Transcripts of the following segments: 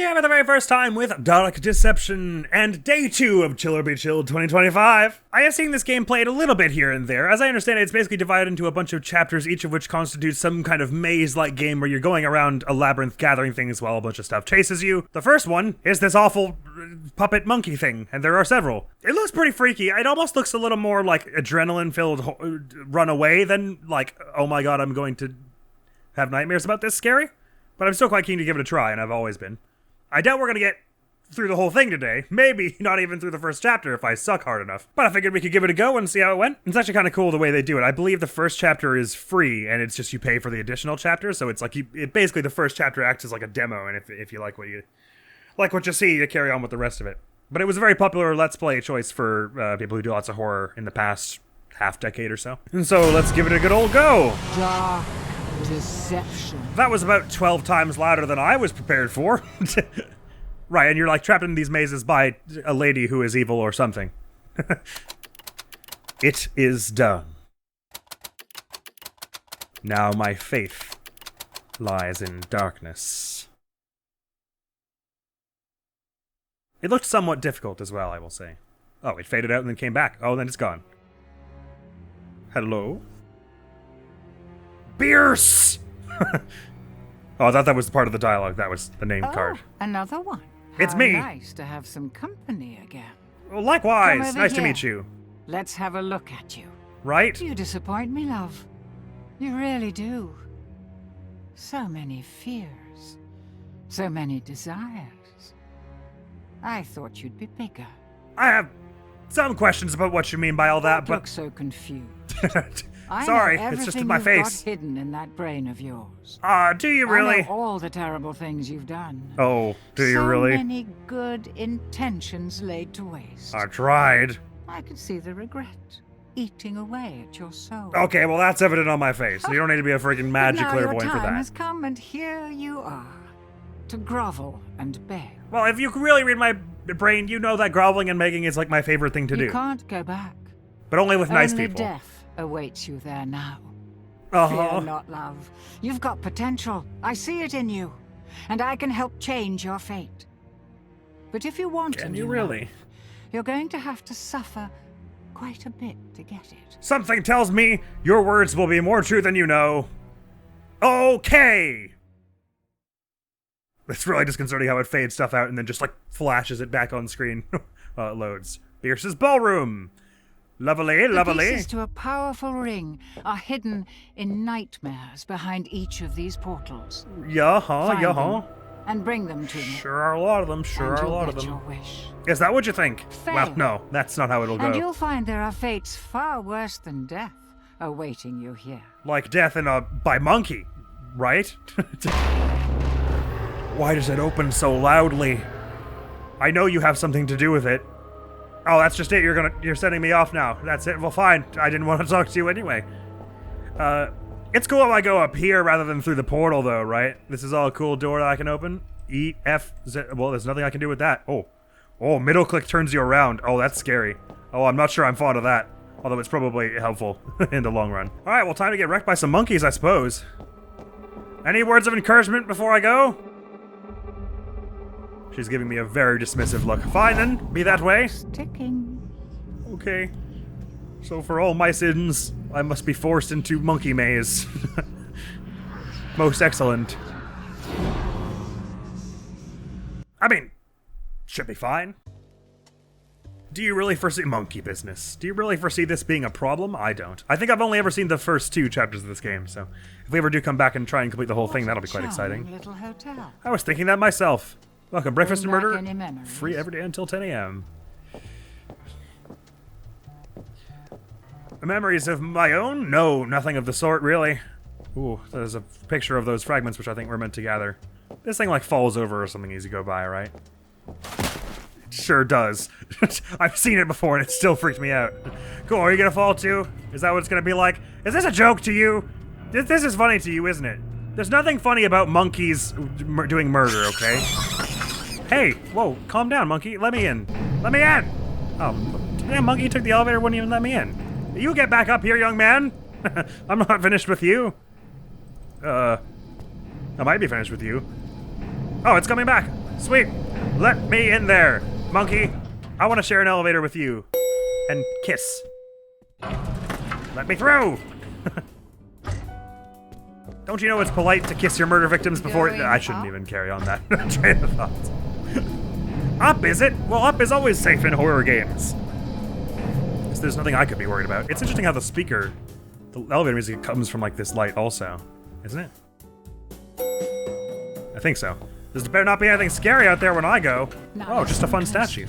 here for the very first time with Dark Deception and Day 2 of Chill or Be Chilled 2025. I have seen this game played a little bit here and there. As I understand it, it's basically divided into a bunch of chapters, each of which constitutes some kind of maze-like game where you're going around a labyrinth gathering things while a bunch of stuff chases you. The first one is this awful puppet monkey thing, and there are several. It looks pretty freaky. It almost looks a little more like adrenaline-filled run away than like, oh my god, I'm going to have nightmares about this scary. But I'm still quite keen to give it a try, and I've always been. I doubt we're gonna get through the whole thing today. Maybe not even through the first chapter if I suck hard enough. But I figured we could give it a go and see how it went. It's actually kind of cool the way they do it. I believe the first chapter is free, and it's just you pay for the additional chapters. So it's like basically the first chapter acts as like a demo, and if you like what you see, you carry on with the rest of it. But it was a very popular Let's Play choice for people who do lots of horror in the past half decade or so. And so let's give it a good old go. Dark Deception. That was about 12 times louder than I was prepared for. Right, and you're like trapped in these mazes by a lady who is evil or something. It is done. Now my faith lies in darkness. It looked somewhat difficult as well, I will say. Oh, it faded out and then came back. Oh, then it's gone. Hello? Beers! Oh, I thought that was part of the dialogue. That was the name card. Another one. It's How me. Nice to have some company again. Well, likewise. Come over Nice to here. meet you. Let's have a look at you. Right? You disappoint me, love. You really do. So many fears. So many desires. I thought you'd be bigger. I have some questions about what you mean by all that, Don't look but... so confused. Sorry, I know it's just in everything my you've face. got hidden in that brain of yours. Do you really? I know all the terrible things you've done. Oh, do you so really? many good intentions laid to waste. I tried. I could see the regret eating away at your soul. Okay, well that's evident on my face. You don't need to be a freaking magic But now your clairvoyant for time that. has come, and here you are, to grovel and beg. Well, if you can really read my brain, you know that groveling and begging is like my favorite thing to do. You can't go back. But only with nice Only people. death awaits you there now. Uh-huh. Fear not, love. You've got potential. I see it in you. And I can help change your fate. But if you want to, Can you really? you're going to have to suffer quite a bit to get it. Something tells me your words will be more true than you know. Okay! It's really disconcerting how it fades stuff out and then just like flashes it back on screen while it loads. Pierce's Ballroom. Lovely, The lovely. pieces to a powerful ring are hidden in nightmares behind each of these portals. Yeah-huh, Find yeah-huh. them and bring them to me. Sure are a lot of them, sure and are a you'll lot of get them. your wish. Is that what you think? Fail. Well, no, that's not how it'll go. And you'll find there are fates far worse than death awaiting you here. Like death in a by monkey, right? Why does it open so loudly? I know you have something to do with it. Oh, that's just it. You're sending me off now. That's it. Well, fine. I didn't want to talk to you anyway. It's cool if I go up here rather than through the portal, though, right? This is all a cool door that I can open. E, F, Z. Well, there's nothing I can do with that. Oh, middle click turns you around. Oh, that's scary. Oh, I'm not sure I'm fond of that. Although it's probably helpful in the long run. All right, well, time to get wrecked by some monkeys, I suppose. Any words of encouragement before I go? She's giving me a very dismissive look. Fine then, be that way. Sticking. Okay. So for all my sins, I must be forced into monkey maze. Most excellent. I mean, should be fine. Do you really foresee monkey business? Do you really foresee this being a problem? I don't. I think I've only ever seen the first 2 chapters of this game, so if we ever do come back and try and complete the whole thing, that'll be quite Charming exciting. little hotel. I was thinking that myself. Welcome, Breakfast and Bring back Murder. any memories. Free every day until 10 a.m. Memories of my own? No, nothing of the sort, really. Ooh, there's a picture of those fragments which I think we're meant to gather. This thing like falls over or something as you go by, right? It sure does. I've seen it before and it still freaked me out. Cool, are you gonna fall too? Is that what it's gonna be like? Is this a joke to you? This is funny to you, isn't it? There's nothing funny about monkeys doing murder, okay? Hey, whoa, calm down, monkey. Let me in. Let me in! Oh, damn, monkey took the elevator, wouldn't even let me in. You get back up here, young man. I'm not finished with you. I might be finished with you. Oh, it's coming back. Sweet. Let me in there. Monkey, I want to share an elevator with you. And kiss. Let me through! Don't you know it's polite to kiss your murder victims before— I shouldn't even carry on that train of thought. Up, is it? Well, up is always safe in horror games. So there's nothing I could be worried about. It's interesting how the elevator music comes from like this light also, isn't it? I think so. There better not be anything scary out there when I go. Oh, just a fun statue.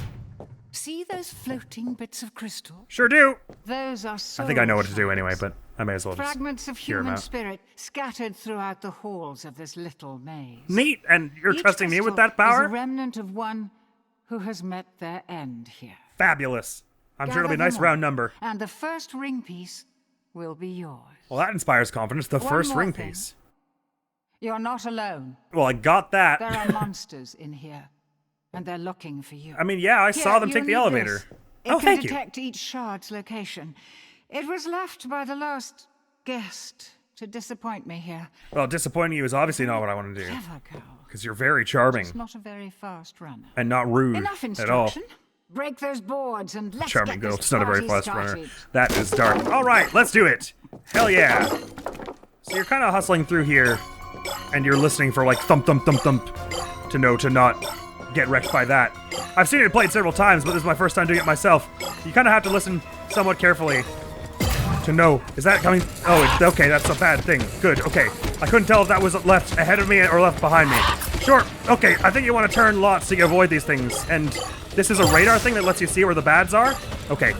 See those floating bits of crystal? Sure do. Those are I think I know what to do anyway, but I may as well just fragments of hear 'em human out. spirit scattered throughout the halls of this little maze. Neat, and you're Each trusting me with crystal that power? is a remnant of one who has met their end here. Fabulous. I'm sure it'll be a Gather nice them round all, number. And the first ring piece will be yours. Well, that inspires confidence. The One first more ring thing. piece. You're not alone. Well, I got that. There are monsters in here, and they're looking for you. I mean, yeah, I saw them you take the need elevator. this. Oh, It thank can you. detect each shard's location. It was left by the last guest to disappoint me here. Well, disappointing you is obviously not what I want to do. Clever girl. Because you're very charming Just not a very fast runner. and not rude Enough at all. instruction. Break those boards and let's Charming get girl, this just not a very party fast runner. started. That is dark. All right, let's do it. Hell yeah. So you're kind of hustling through here, and you're listening for like thump, thump, thump, thump to know to not get wrecked by that. I've seen it played several times, but this is my first time doing it myself. You kind of have to listen somewhat carefully to know. Is that coming? Oh, okay, that's a bad thing. Good, okay. I couldn't tell if that was left ahead of me or left behind me. Sure, okay, I think you want to turn lots to avoid these things, and this is a radar thing that lets you see where the bads are? Okay,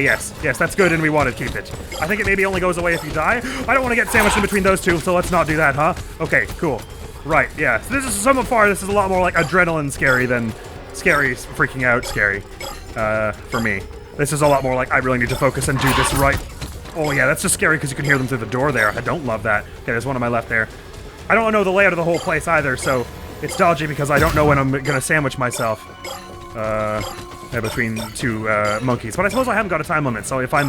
yes, that's good, and we want to keep it. I think it maybe only goes away if you die. I don't want to get sandwiched in between those two, so let's not do that, huh? Okay, cool. Right, yeah. So this is so far, this is a lot more like adrenaline scary than scary, freaking out scary, for me. This is a lot more like I really need to focus and do this right. Oh yeah, that's just scary because you can hear them through the door there. I don't love that. Okay, there's one on my left there. I don't know the layout of the whole place either, so it's dodgy because I don't know when I'm gonna sandwich myself between two monkeys. But I suppose I haven't got a time limit, so if I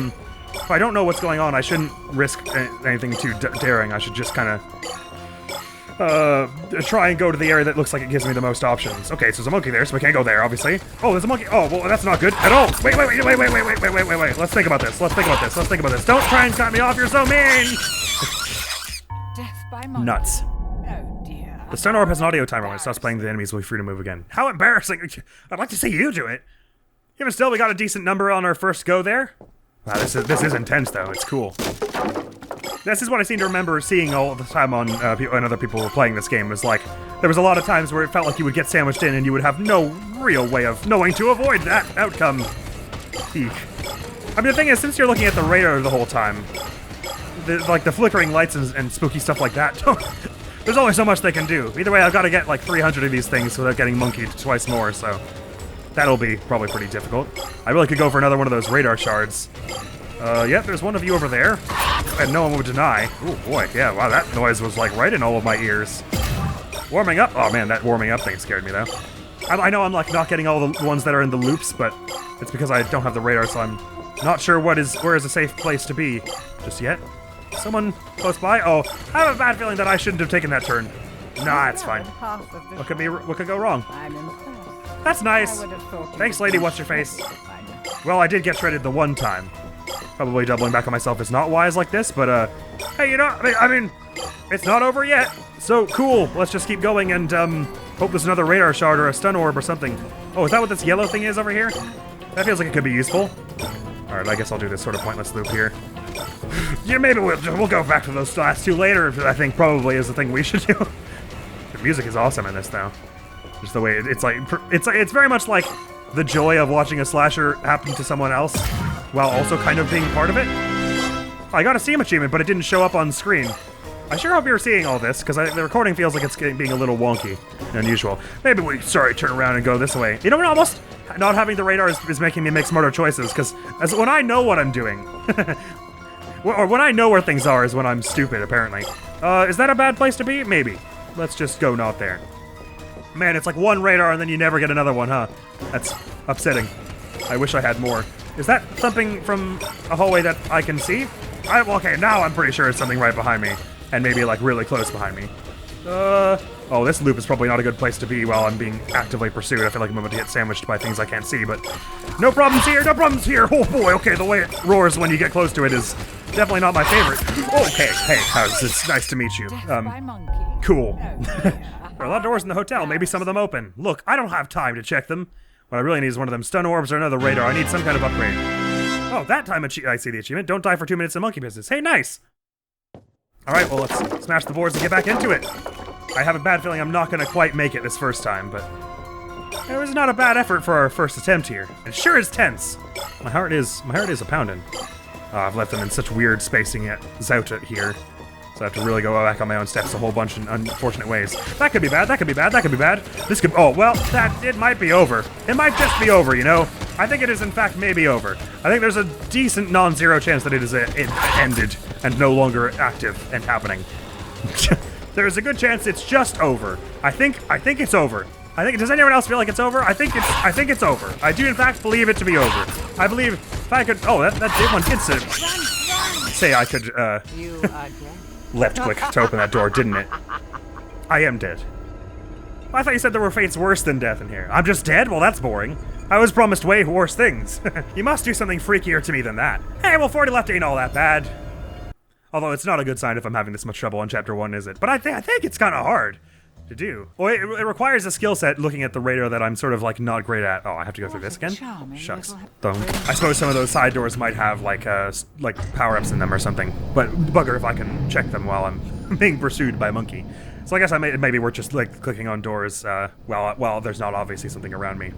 don't know what's going on, I shouldn't risk anything too daring. I should just kind of try and go to the area that looks like it gives me the most options. Okay, so there's a monkey there, so we can't go there, obviously. Oh, there's a monkey. Oh, well, that's not good at all. Wait. Let's think about this. Let's think about this. Don't try and cut me off. You're so mean. Death by monkey. Nuts. Oh dear. The stun orb has an audio timer. When it stops playing, the enemies will be free to move again. How embarrassing. I'd like to see you do it. Even still, we got a decent number on our first go there. Wow, this is intense, though. It's cool. This is what I seem to remember seeing all the time on when other people were playing this game. Was like, there was a lot of times where it felt like you would get sandwiched in and you would have no real way of knowing to avoid that outcome. Eek. I mean, the thing is, since you're looking at the radar the whole time, the flickering lights and spooky stuff like that, there's only so much they can do. Either way, I've got to get like 300 of these things without getting monkeyed twice more, so that'll be probably pretty difficult. I really could go for another one of those radar shards. Yep, there's one of you over there, and no one would deny. Oh boy, yeah, wow, that noise was like right in all of my ears. Warming up? Oh man, that warming up thing scared me though. I know I'm like not getting all the ones that are in the loops, but it's because I don't have the radar, so I'm not sure where is a safe place to be just yet. Someone close by? Oh, I have a bad feeling that I shouldn't have taken that turn. Nah, it's fine. What could go wrong? I'm impressed. That's nice. I would have thought you Thanks, would lady, be what's your face? by now. Well, I did get shredded the one time. Probably doubling back on myself is not wise like this, but hey, you know, I mean, it's not over yet. So cool. Let's just keep going and hope there's another radar shard or a stun orb or something. Oh, is that what this yellow thing is over here? That feels like it could be useful. All right, I guess I'll do this sort of pointless loop here. Yeah, maybe we'll go back to those last two later. I think probably is the thing we should do. The music is awesome in this, though. Just the way it's very much like the joy of watching a slasher happen to someone else, while also kind of being part of it. I got a Steam achievement, but it didn't show up on screen. I sure hope you're seeing all this, because the recording feels like it's being a little wonky and unusual. Maybe turn around and go this way. You know what? Almost not having the radar is making me make smarter choices, because when I know what I'm doing, or when I know where things are is when I'm stupid, apparently. Is that a bad place to be? Maybe. Let's just go not there. Man, it's like one radar and then you never get another one, huh? That's upsetting. I wish I had more. Is that something from a hallway that I can see? Okay, now I'm pretty sure it's something right behind me. And maybe like really close behind me. Oh, this loop is probably not a good place to be while I'm being actively pursued. I feel like I'm about to get sandwiched by things I can't see, but no problems here, no problems here. Oh boy, okay, the way it roars when you get close to it is definitely not my favorite. Okay, hey, it's nice to meet you. Cool. There are a lot of doors in the hotel, maybe some of them open. Look, I don't have time to check them. What I really need is one of them stun orbs or another radar. I need some kind of upgrade. Oh, that time I see the achievement. Don't die for 2 minutes in monkey business. Hey, nice! Alright, well, let's smash the boards and get back into it. I have a bad feeling I'm not gonna quite make it this first time, but it was not a bad effort for our first attempt here. It sure is tense. My heart is a pounding. I've left them in such weird spacing at Zouta here, so I have to really go back on my own steps a whole bunch in unfortunate ways. That could be bad, that could be bad, that could be bad. This could, oh, well, it might be over. It might just be over, you know? I think it is, in fact, maybe over. I think there's a decent non-zero chance that it is ended and no longer active and happening. There is a good chance it's just over. I think it's over. Does anyone else feel like it's over? I think it's over. I do in fact believe it to be over. I believe if I could, oh, that one did say I could, You are dead. left click to open that door, didn't it? I am dead. I thought you said there were fates worse than death in here. I'm just dead? Well, that's boring. I was promised way worse things. You must do something freakier to me than that. Hey, well, 40 left ain't all that bad. Although it's not a good sign if I'm having this much trouble on Chapter 1, is it? But I think it's kind of hard to do. Well, it requires a skill set looking at the radar that I'm sort of, like, not great at. Oh, I have to go through this again? Shucks. I suppose some of those side doors might have, like power-ups in them or something. But bugger if I can check them while I'm being pursued by a monkey. So I guess it may be worth just, like, clicking on doors while there's not obviously something around me.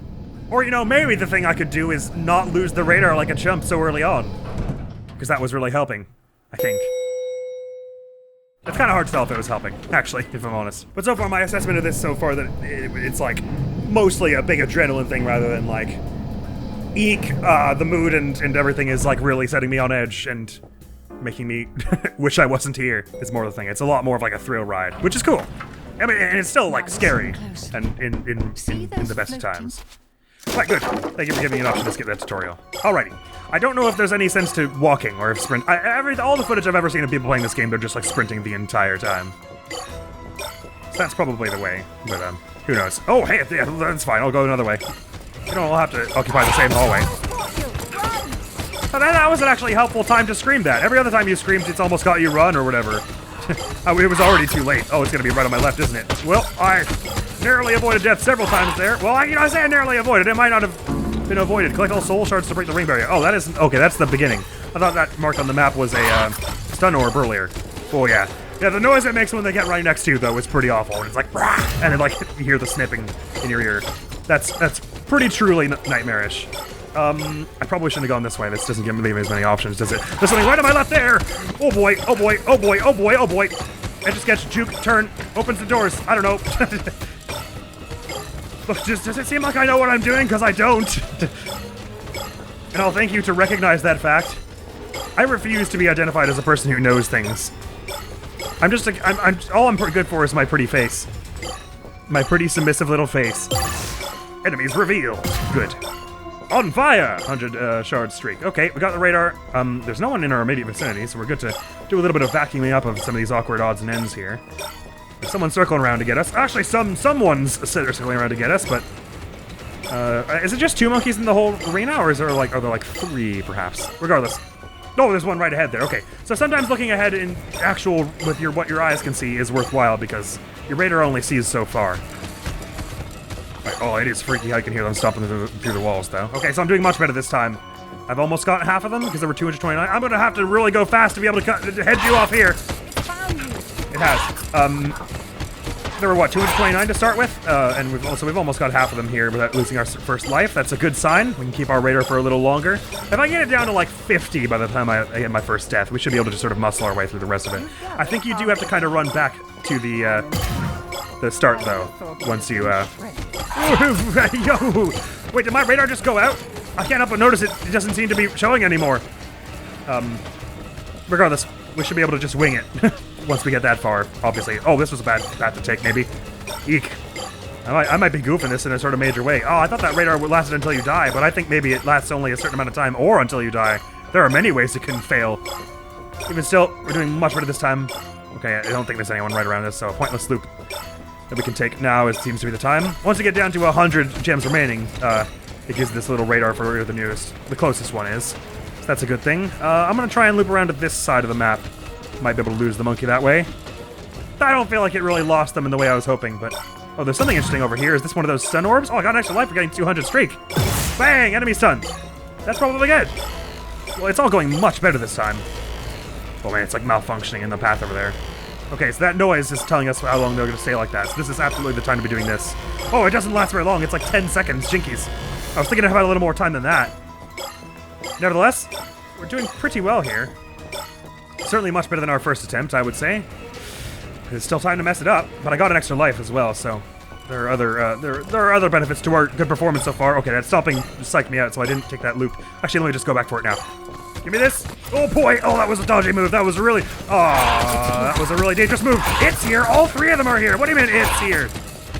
Or, you know, maybe the thing I could do is not lose the radar like a chump so early on. Because that was really helping, I think. It's kind of hard to tell if it was helping, actually, if I'm honest. But so far, my assessment of this so far, that it's like mostly a big adrenaline thing rather than like, eek, the mood and everything is like really setting me on edge and making me wish I wasn't here is more the thing. It's a lot more of like a thrill ride, which is cool. I mean, and it's still like scary and in the best of times. Right, good. Thank you for giving me an option to skip that tutorial. Alrighty. I don't know if there's any sense to walking or if sprint. All the footage I've ever seen of people playing this game, they're just like sprinting the entire time. So that's probably the way, but who knows? Oh, hey, yeah, that's fine. I'll go another way. You know, I'll have to occupy the same hallway. But that was an actually helpful time to scream that. Every other time you screamed, it's almost got you run or whatever. It was already too late. Oh, it's gonna be right on my left, isn't it? Well, I narrowly avoided death several times there. Well, I say I narrowly avoided. It might not have been avoided. Collect all soul shards to break the ring barrier. Oh, that isn't... Okay, that's the beginning. I thought that marked on the map was a stun orb earlier. Oh, yeah. Yeah, the noise it makes when they get right next to you, though, is pretty awful. And it's like... Rah! And then, like, you hear the snipping in your ear. That's pretty truly nightmarish. I probably shouldn't have gone this way. This doesn't give me as many options, does it? There's something right on my left there! Oh boy, oh boy, oh boy, oh boy, oh boy! Edge of sketch, juke, turn, opens the doors. I don't know. Look, does it seem like I know what I'm doing? Because I don't. And I'll thank you to recognize that fact. I refuse to be identified as a person who knows things. All I'm good for is my pretty face. My pretty submissive little face. Enemies revealed. Good. On fire! 100 shard streak. Okay, we got the radar. There's no one in our immediate vicinity, so we're good to do a little bit of vacuuming up of some of these awkward odds and ends here. There's someone circling around to get us. Actually, someone's circling around to get us, but... is it just 2 monkeys in the whole arena, or are there like 3, perhaps? Regardless. Oh, there's one right ahead there. Okay, so sometimes looking ahead in actual with what your eyes can see is worthwhile, because your radar only sees so far. Oh, it is freaky how you can hear them stomping through the walls, though. Okay, so I'm doing much better this time. I've almost gotten half of them, because there were 229. I'm gonna have to really go fast to be able to head you off here. It has. There were, what, 229 to start with? And we've almost got half of them here without losing our first life. That's a good sign. We can keep our radar for a little longer. If I get it down to, like, 50 by the time I get my first death, we should be able to just sort of muscle our way through the rest of it. I think you do have to kind of run back to the start, though, once you, Yo! Wait, did my radar just go out? I can't help but notice it doesn't seem to be showing anymore. Regardless, we should be able to just wing it once we get that far, obviously. Oh, this was a bad path to take, maybe. Eek. I might be goofing this in a sort of major way. Oh, I thought that radar lasted until you die, but I think maybe it lasts only a certain amount of time, or until you die. There are many ways it can fail. Even still, we're doing much better this time. Okay, I don't think there's anyone right around us, so a pointless loop. that we can take now. It seems to be the time. Once we get down to 100 gems remaining, it gives this little radar for where the closest one is. So that's a good thing. I'm gonna try and loop around to this side of the map. Might be able to lose the monkey that way. I don't feel like it really lost them in the way I was hoping, but... Oh, there's something interesting over here. Is this one of those stun orbs? Oh, I got an extra life for getting 200 streak. Bang! Enemy stunned. That's probably good. Well, it's all going much better this time. Oh man, it's like malfunctioning in the path over there. Okay, so that noise is telling us how long they're going to stay like that. So this is absolutely the time to be doing this. Oh, it doesn't last very long. It's like 10 seconds. Jinkies. I was thinking I'd have a little more time than that. Nevertheless, we're doing pretty well here. Certainly much better than our first attempt, I would say. There's still time to mess it up, but I got an extra life as well, so there are other benefits to our good performance so far. Okay, that stopping psyched me out, so I didn't take that loop. Actually, let me just go back for it now. Give me this. Oh boy! Oh, that was a dodgy move. That was a really dangerous move. It's here. All three of them are here. What do you mean it's here?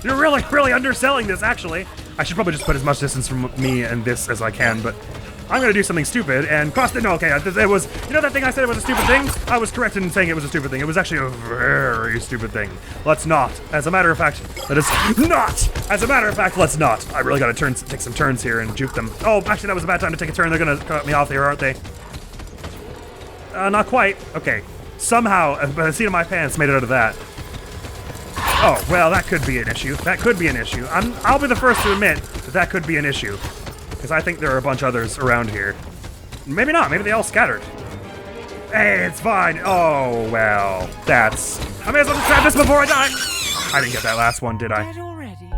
You're really underselling this. Actually, I should probably just put as much distance from me and this as I can, but. I'm gonna do something stupid and cross the. No, okay, it was. You know that thing I said it was a stupid thing? I was correct in saying it was a stupid thing. It was actually a very stupid thing. Let's not. As a matter of fact, let us not. As a matter of fact, let's not. I really gotta take some turns here and juke them. Oh, actually, that was a bad time to take a turn. They're gonna cut me off here, aren't they? Not quite. Okay. Somehow, by the seat of my pants, made it out of that. Oh, well, that could be an issue. That could be an issue. I'll be the first to admit that could be an issue. Because I think there are a bunch others around here. Maybe not. Maybe they all scattered. Hey, it's fine. Oh, well. That's... I may as well just grab this before I die. I didn't get that last one, did I? Dead already?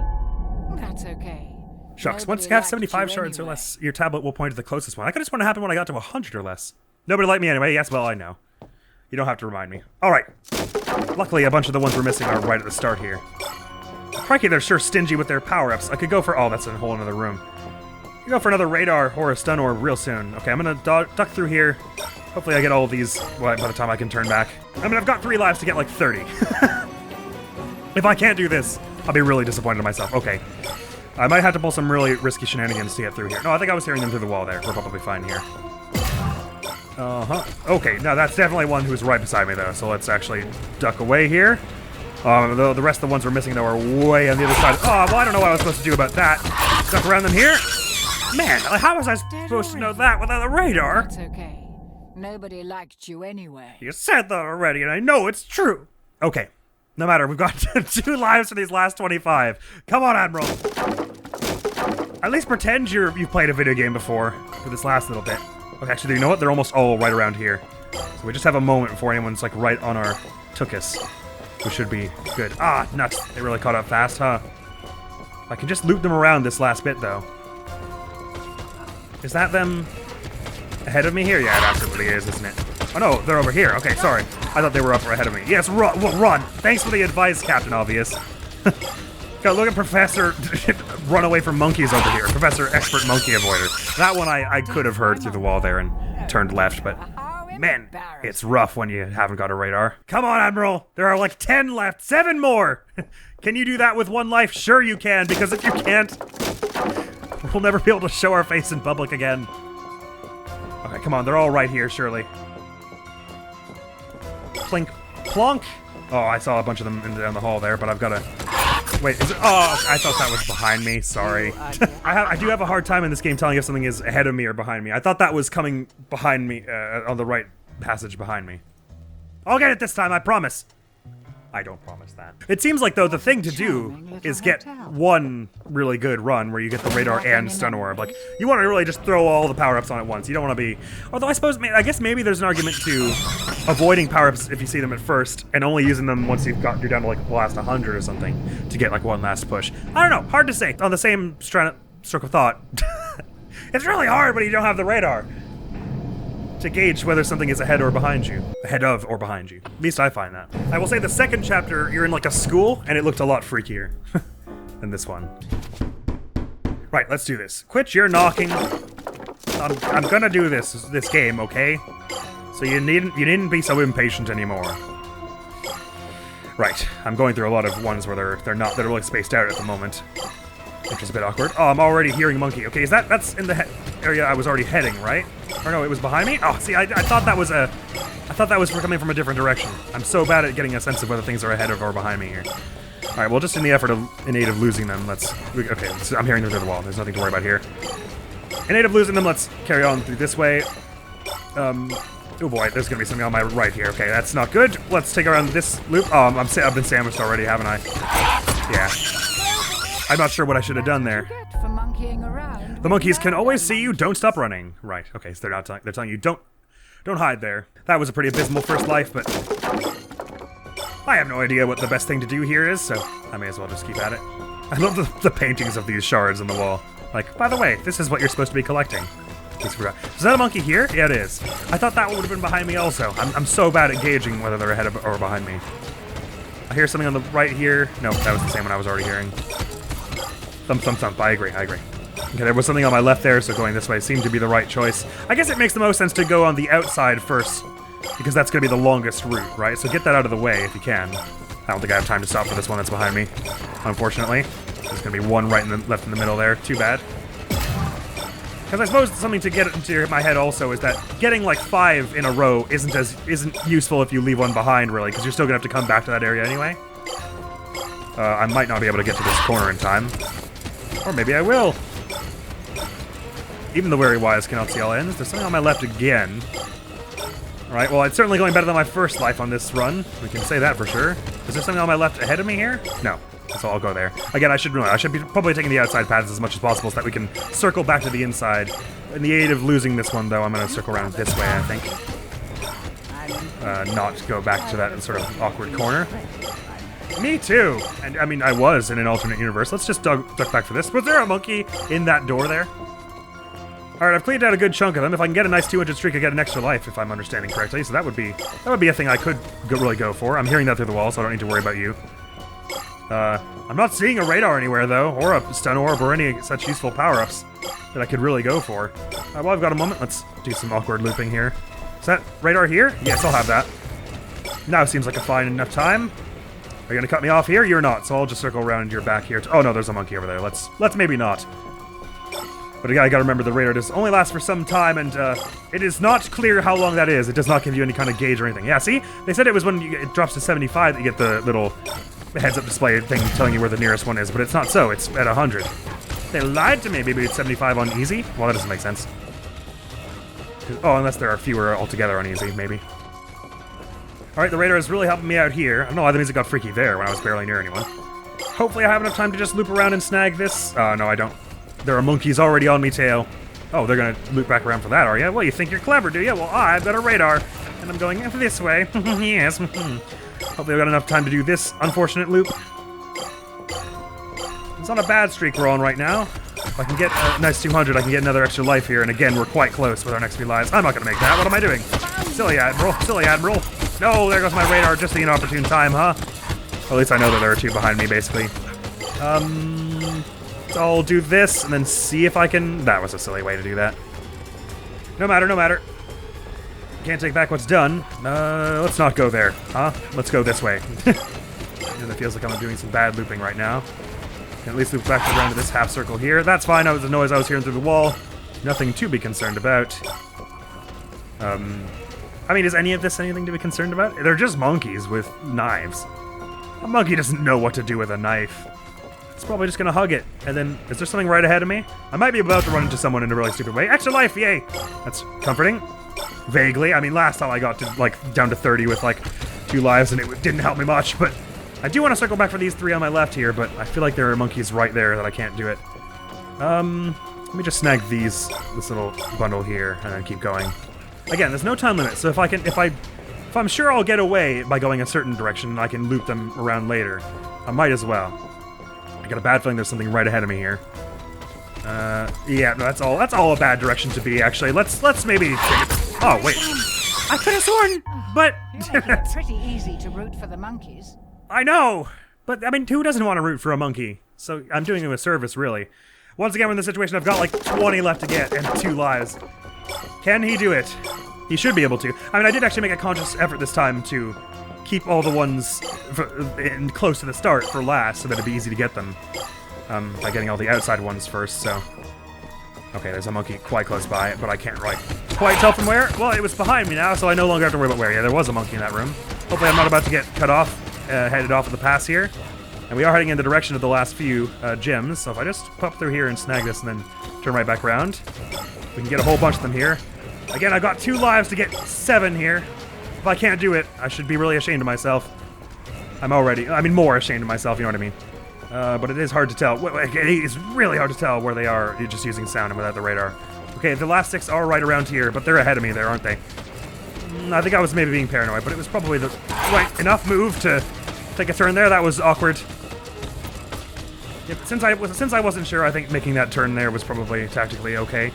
That's okay. Shucks. Nobody Once you have liked 75 you shards or anyway. less, your tablet will point to the closest one. I could just want to happen when I got to 100 or less. Nobody liked me anyway. Yes, well, I know. You don't have to remind me. All right. Luckily, a bunch of the ones we're missing are right at the start here. Crikey, they're sure stingy with their power-ups. I could go for... Oh, that's a whole another room. Go for another radar or a stun orb real soon. Okay, I'm gonna duck through here. Hopefully I get all of these by the time I can turn back. I mean, I've got 3 lives to get like 30. If I can't do this, I'll be really disappointed in myself. Okay. I might have to pull some really risky shenanigans to get through here. No, I think I was hearing them through the wall there. We're probably fine here. Uh-huh. Okay, now that's definitely one who's right beside me though, so let's actually duck away here. The rest of the ones we're missing though are way on the other side. Oh, well, I don't know what I was supposed to do about that. Duck around them here. Man, how was I supposed to know that without a radar? That's okay. Nobody liked you anyway. You said that already, and I know it's true. Okay, no matter, we've got 2 lives for these last 25. Come on, Admiral. At least pretend you've played a video game before for this last little bit. Okay, actually, you know what? They're almost all right around here. So we just have a moment before anyone's like right on our tuchus. We should be good. Ah, nuts. They really caught up fast, huh? I can just loop them around this last bit, though. Is that them ahead of me here? Yeah, it absolutely is, isn't it? Oh no, they're over here. Okay, sorry. I thought they were up or ahead of me. Yes, run! Well, run! Thanks for the advice, Captain Obvious. God, look at Professor run away from monkeys over here. Professor Expert Monkey Avoider. That one I could have heard through the wall there and turned left, but man, it's rough when you haven't got a radar. Come on, Admiral! There are like 10 left! 7 more! Can you do that with 1 life? Sure you can, because if you can't, we'll never be able to show our face in public again. Okay, come on, they're all right here, surely. Plink, plonk. Oh, I saw a bunch of them down the hall there, but I've got to... Wait, is it... Oh, I thought that was behind me, sorry. I do have a hard time in this game telling if something is ahead of me or behind me. I thought that was coming behind me, on the right passage behind me. I'll get it this time, I promise. I don't promise that. It seems like, though, the thing to do is get 1 really good run where you get the radar and stun orb. Like, you want to really just throw all the power-ups on at once. You don't want to be... Although I suppose, I guess maybe there's an argument to avoiding power-ups if you see them at first and only using them once you're down to, like, the last 100 or something to get, like, 1 last push. I don't know. Hard to say. On the same stroke of thought. It's really hard when you don't have the radar to gauge whether something is ahead or behind you. Ahead of or behind you. At least I find that. I will say the second chapter, you're in like a school, and it looked a lot freakier than this one. Right, let's do this. Quit your knocking. I'm gonna do this game, okay? So you needn't be so impatient anymore. Right, I'm going through a lot of ones where they're really spaced out at the moment. Which is a bit awkward. Oh, I'm already hearing monkey. Okay, that's in the area I was already heading, right? Or no, it was behind me? Oh, see, I thought that was I thought that was coming from a different direction. I'm so bad at getting a sense of whether things are ahead of or behind me here. All Alright, well, just in the effort of innate of losing them, okay, so I'm hearing them through the wall. There's nothing to worry about here. Innate of losing them, let's carry on through this way. Oh boy, there's gonna be something on my right here. Okay, that's not good. Let's take around this loop. Oh, I've been sandwiched already, haven't I? Yeah. I'm not sure what I should have done there. The monkeys can always see you. Don't stop running. Right. Okay, so they're telling you don't hide there. That was a pretty abysmal first life, but I have no idea what the best thing to do here is, so I may as well just keep at it. I love the paintings of these shards on the wall. Like, by the way, this is what you're supposed to be collecting. Is that a monkey here? Yeah, it is. I thought that one would have been behind me also. I'm so bad at gauging whether they're ahead of or behind me. I hear something on the right here. No, that was the same one I was already hearing. Thump, thump, thump. I agree. Okay, there was something on my left there, so going this way seemed to be the right choice. I guess it makes the most sense to go on the outside first, because that's going to be the longest route, right? So get that out of the way if you can. I don't think I have time to stop for this one that's behind me, unfortunately. There's going to be one right left in the middle there. Too bad. Because I suppose something to get into my head also is that getting like 5 in a row isn't useful if you leave one behind, really, because you're still gonna have to come back to that area anyway. I might not be able to get to this corner in time, or maybe I will. Even the wary wise cannot see all ends. There's something on my left again. All right, well, it's certainly going better than my first life on this run. We can say that for sure. Is there something on my left ahead of me here? No. So I'll go there. Again, I should be probably taking the outside paths as much as possible so that we can circle back to the inside. In the aid of losing this one, though, I'm going to circle around this way, I think. Not go back to that sort of awkward corner. Me too! And, I mean, I was in an alternate universe. Let's just duck back for this. Was there a monkey in that door there? Alright, I've cleaned out a good chunk of them. If I can get a nice 200 streak, I get an extra life, if I'm understanding correctly. So that would be a thing I could really go for. I'm hearing that through the wall, so I don't need to worry about you. I'm not seeing a radar anywhere, though, or a stun orb, or any such useful power-ups that I could really go for. Well, I've got a moment. Let's do some awkward looping here. Is that radar here? Yes, I'll have that. Now seems like a fine enough time. Are you gonna cut me off here? You're not, so I'll just circle around your back here. Oh, no, there's a monkey over there. Let's maybe not. But again, I gotta remember the radar does only last for some time, and it is not clear how long that is. It does not give you any kind of gauge or anything. Yeah, see? They said it was when it drops to 75 that you get the little heads-up display thing telling you where the nearest one is, but it's not so. It's at 100. They lied to me. Maybe it's 75 on easy? Well, that doesn't make sense. Oh, unless there are fewer altogether on easy, maybe. Alright, the radar is really helping me out here. I don't know why the music got freaky there when I was barely near anyone. Hopefully I have enough time to just loop around and snag this. No, I don't. There are monkeys already on me tail. Oh, they're gonna loop back around for that, are you? Well, you think you're clever, do you? Well, I've got a radar, and I'm going this way. Yes. Hopefully I've got enough time to do this unfortunate loop. It's not a bad streak we're on right now. If I can get a nice 200, I can get another extra life here, and again, we're quite close with our next few lives. I'm not gonna make that. What am I doing? Silly Admiral. Silly Admiral. No, there goes my radar just at an opportune time, huh? Well, at least I know that there are 2 behind me, basically. I'll do this, and then see if I can... That was a silly way to do that. No matter, no matter. Can't take back what's done. Let's not go there, huh? Let's go this way. And it feels like I'm doing some bad looping right now. Can at least loop back around to this half circle here. That's fine, that was the noise I was hearing through the wall. Nothing to be concerned about. I mean, is any of this anything to be concerned about? They're just monkeys with knives. A monkey doesn't know what to do with a knife. It's probably just gonna hug it. And then, is there something right ahead of me? I might be about to run into someone in a really stupid way. Extra life, yay! That's comforting. Vaguely. I mean, last time I got to, like, down to 30 with, like, 2 lives, and it didn't help me much, but I do want to circle back for these 3 on my left here, but I feel like there are monkeys right there that I can't do it. Let me just snag this little bundle here, and then keep going. Again, there's no time limit, so if I'm sure I'll get away by going a certain direction, I can loop them around later. I might as well. I got a bad feeling there's something right ahead of me here. Yeah, no, that's all a bad direction to be, actually. Let's maybe take it. Oh, wait. I could have sworn, but... It's pretty easy to root for the monkeys. I know! But, I mean, who doesn't want to root for a monkey? So, I'm doing him a service, really. Once again, we're in the situation I've got, like, 20 left to get and 2 lives. Can he do it? He should be able to. I mean, I did actually make a conscious effort this time to keep all the ones close to the start for last, so that it'd be easy to get them. By getting all the outside ones first, so... Okay, there's a monkey quite close by, but I can't quite tell from where. Well, it was behind me now, so I no longer have to worry about where. Yeah, there was a monkey in that room. Hopefully I'm not about to get cut off, headed off of the pass here. And we are heading in the direction of the last few gems, so if I just pop through here and snag this and then turn right back around, we can get a whole bunch of them here. Again, I've got 2 lives to get 7 here. If I can't do it, I should be really ashamed of myself. More ashamed of myself, you know what I mean. But it is hard to tell. It is really hard to tell where they are just using sound and without the radar. Okay, the last 6 are right around here, but they're ahead of me there, aren't they? I think I was maybe being paranoid, but it was probably the right enough move to take a turn there. That was awkward. Yep, since I wasn't sure, I think making that turn there was probably tactically okay.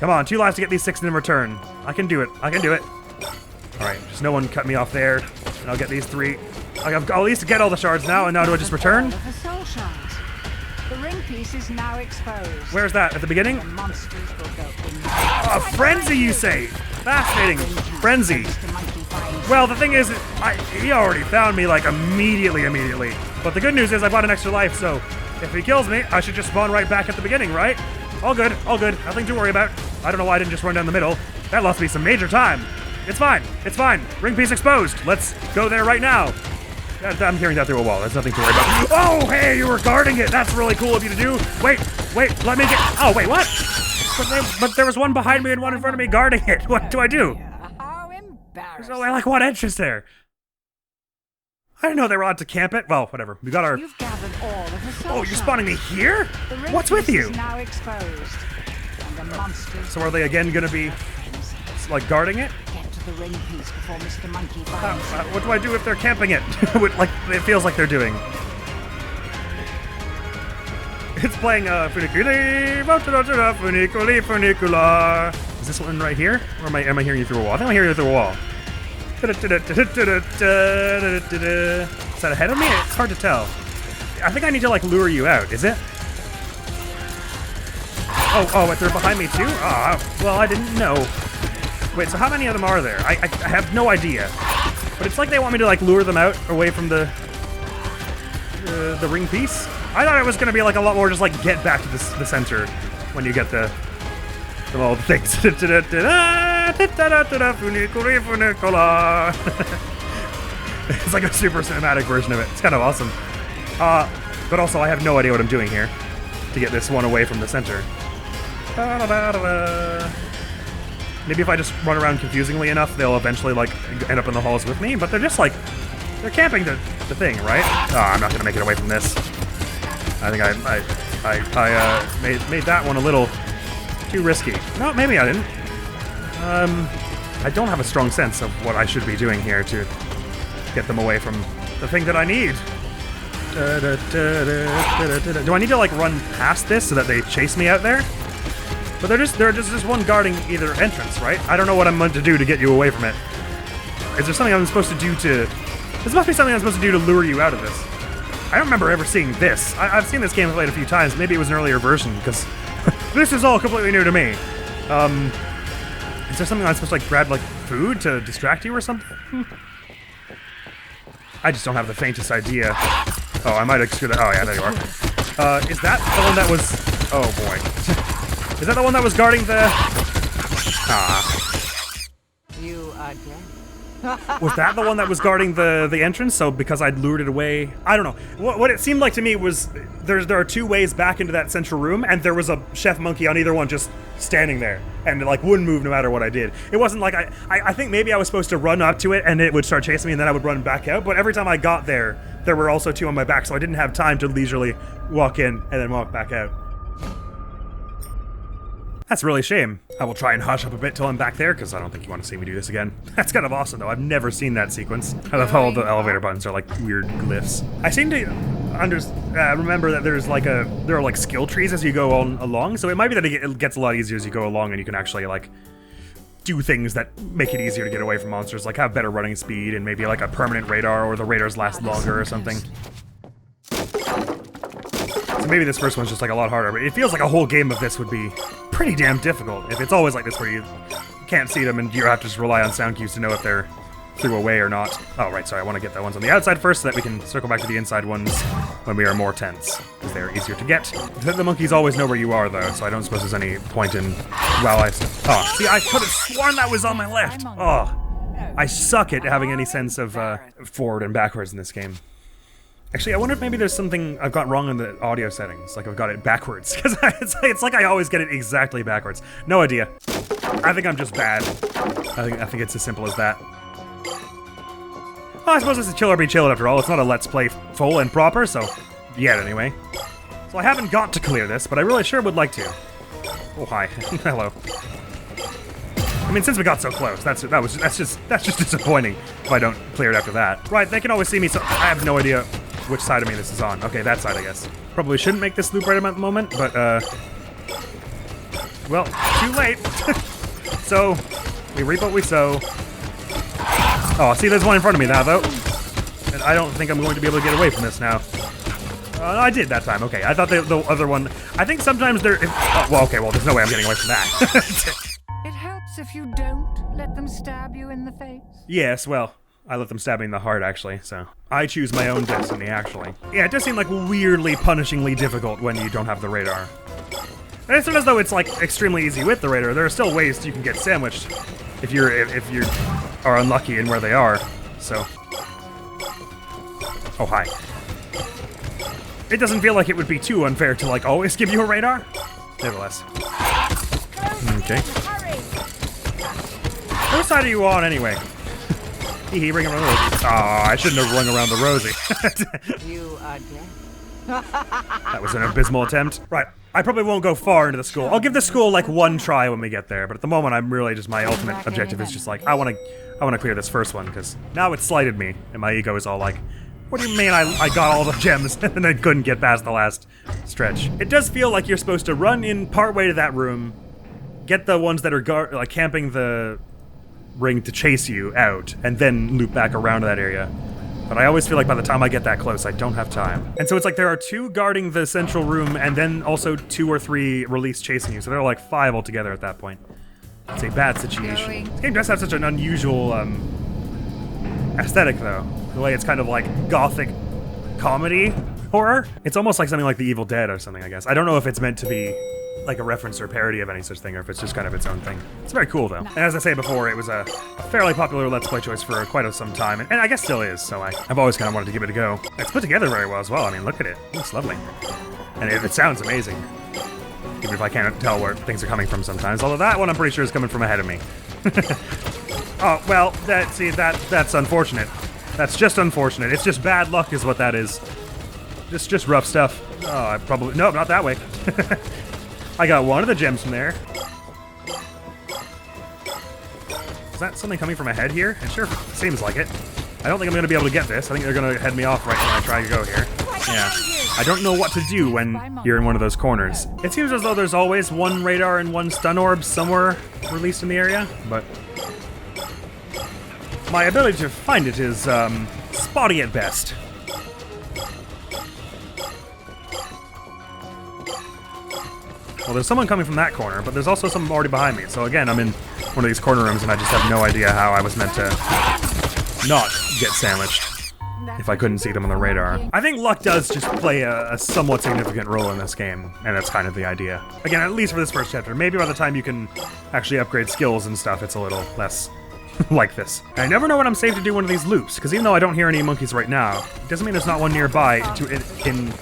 Come on, 2 lives to get these 6 in return. I can do it. I can do it. All right, just no one cut me off there. And I'll get these 3. I'll at least get all the shards now, and now do I just return? The soul shards. The ring piece is now exposed. Where's that? At the beginning? The monsters will go in. A frenzy, you say? Fascinating. Frenzy. Well, the thing is, he already found me, like, immediately. But the good news is I bought an extra life, so if he kills me, I should just spawn right back at the beginning, right? All good. Nothing to worry about. I don't know why I didn't just run down the middle. That lost me some major time. It's fine. Ring piece exposed. Let's go there right now. I'm hearing that through a wall. There's nothing to worry about. Oh, hey, you were guarding it. That's really cool of you to do. Wait, let me get... Oh, wait, what? But there was one behind me and one in front of me guarding it. What do I do? How embarrassing. So, like, what entrance there? I didn't know they were allowed to camp it. Well, whatever. We got our... You've gathered all of the soul Oh, you're spawning me here? The ring What's with piece you? is now exposed. And the monsters... So are they again going to be, like, guarding it? Get to the ring piece before Mr. Monkey finds it. What do I do if they're camping it? Like, it feels like they're doing. It's playing Funiculi, Funiculi, Funicula. Is this one right here? Or am I hearing you through a wall? I think I'm hearing you through a wall. Is that ahead of me? It's hard to tell. I think I need to, like, lure you out, is it? Oh, but they're behind me too? Oh, well, I didn't know. Wait, so how many of them are there? I have no idea. But it's like they want me to, like, lure them out away from the ring piece. I thought it was going to be, like, a lot more just, like, get back to the center when you get the little things. It's like a super cinematic version of it. It's kind of awesome. But also, I have no idea what I'm doing here to get this one away from the center. Maybe if I just run around confusingly enough, they'll eventually, like, end up in the halls with me. But they're just, like, they're camping the thing, right? Oh, I'm not going to make it away from this. I think I made that one a little too risky. No, maybe I didn't. I don't have a strong sense of what I should be doing here to get them away from the thing that I need. Do I need to, like, run past this so that they chase me out there? But there's just one guarding either entrance, right? I don't know what I'm meant to do to get you away from it. Is there something I'm supposed to do to... This must be something I'm supposed to do to lure you out of this. I don't remember ever seeing this. I've seen this game played a few times. Maybe it was an earlier version, because this is all completely new to me. Is there something I'm supposed to, like, grab, like, food to distract you or something? I just don't have the faintest idea. Oh, I might have screwed that. Oh, yeah, there you are. Is that the one that was... Oh, boy. Is that the one that was guarding the... You again. Was that the one that was guarding the entrance? So because I'd lured it away, I don't know. What it seemed like to me was there are 2 ways back into that central room, and there was a chef monkey on either one just standing there, and it, like, wouldn't move no matter what I did. It wasn't like I think maybe I was supposed to run up to it and it would start chasing me, and then I would run back out. But every time I got there were also 2 on my back, so I didn't have time to leisurely walk in and then walk back out. That's really a shame. I will try and hush up a bit till I'm back there, because I don't think you want to see me do this again. That's kind of awesome, though. I've never seen that sequence. I love how all the elevator buttons are like weird glyphs. I seem to remember that there are like skill trees as you go on along, so it might be that it gets a lot easier as you go along, and you can actually, like, do things that make it easier to get away from monsters, like have better running speed and maybe like a permanent radar, or the radars last longer or something. So maybe this first one's just, like, a lot harder, but it feels like a whole game of this would be pretty damn difficult if it's always like this where you can't see them and you have to just rely on sound cues to know if they're through a way or not. Oh, right, sorry, I want to get the ones on the outside first so that we can circle back to the inside ones when we are more tense, because they're easier to get. The monkeys always know where you are, though, so I don't suppose there's any point in... Well, Oh, see, I could have sworn that was on my left! Oh, I suck at having any sense of forward and backwards in this game. Actually, I wonder if maybe there's something I've got wrong in the audio settings. Like I've got it backwards. Because it's like I always get it exactly backwards. No idea. I think I'm just bad. I think it's as simple as that. Well, I suppose this is Chill or Be Chilled after all. It's not a Let's Play full and proper, so... Yet, anyway. So I haven't got to clear this, but I really sure would like to. Oh, hi. Hello. I mean, since we got so close, that's just disappointing if I don't clear it after that. Right, they can always see me, so I have no idea which side of me this is on. Okay, that side, I guess. Probably shouldn't make this loop right at the moment, but, well, too late. So, we reap what we sow. Oh, see, there's one in front of me now, though. And I don't think I'm going to be able to get away from this now. I did that time, okay. I thought the other one... I think sometimes there... well, okay, well, there's no way I'm getting away from that. It helps if you don't let them stab you in the face. Yes, well, I let them stab me in the heart, actually, so... I choose my own destiny, actually. Yeah, it does seem like weirdly, punishingly difficult when you don't have the radar. And it's not as though it's, like, extremely easy with the radar. There are still ways you can get sandwiched if you are unlucky in where they are, so... Oh, hi. It doesn't feel like it would be too unfair to, like, always give you a radar. Nevertheless. Okay. Which side are you on, anyway? Hee ring around the rosy. Aw, I shouldn't have rung around the rosy. You are dead. That was an abysmal attempt. Right, I probably won't go far into the school. I'll give the school, like, one try when we get there, but at the moment, I'm really just, my ultimate objective is just, like, I want to clear this first one, because now it's slighted me, and my ego is all like, what do you mean I got all the gems and I couldn't get past the last stretch? It does feel like you're supposed to run in partway to that room, get the ones that are like camping the ring to chase you out, and then loop back around to that area. But I always feel like by the time I get that close, I don't have time. And so it's like there are 2 guarding the central room, and then also 2 or 3 release chasing you, so there are like 5 altogether at that point. It's a bad situation. This game does have such an unusual aesthetic, though. The way it's kind of like gothic comedy horror. It's almost like something like The Evil Dead or something, I guess. I don't know if it's meant to be like a reference or parody of any such thing, or if it's just kind of its own thing. It's very cool, though. And as I say before, it was a fairly popular Let's Play choice for quite some time, and I guess still is, so I've always kind of wanted to give it a go. It's put together very well as well. I mean, look at it. It looks lovely. And it sounds amazing. Even if I can't tell where things are coming from sometimes. Although that one I'm pretty sure is coming from ahead of me. Oh, well, that's unfortunate. That's just unfortunate. It's just bad luck is what that is. Just rough stuff. Oh, I probably... No, not that way. I got one of the gems from there. Is that something coming from ahead here? It sure seems like it. I don't think I'm going to be able to get this. I think they're going to head me off right when I try to go here. Yeah. I don't know what to do when you're in one of those corners. It seems as though there's always 1 radar and 1 stun orb somewhere released in the area, but... my ability to find it is, spotty at best. Well, there's someone coming from that corner, but there's also someone already behind me. So again, I'm in one of these corner rooms, and I just have no idea how I was meant to not get sandwiched if I couldn't see them on the radar. I think luck does just play a somewhat significant role in this game, and that's kind of the idea. Again, at least for this first chapter. Maybe by the time you can actually upgrade skills and stuff, it's a little less... like this. I never know when I'm safe to do one of these loops, because even though I don't hear any monkeys right now, it doesn't mean there's not one nearby in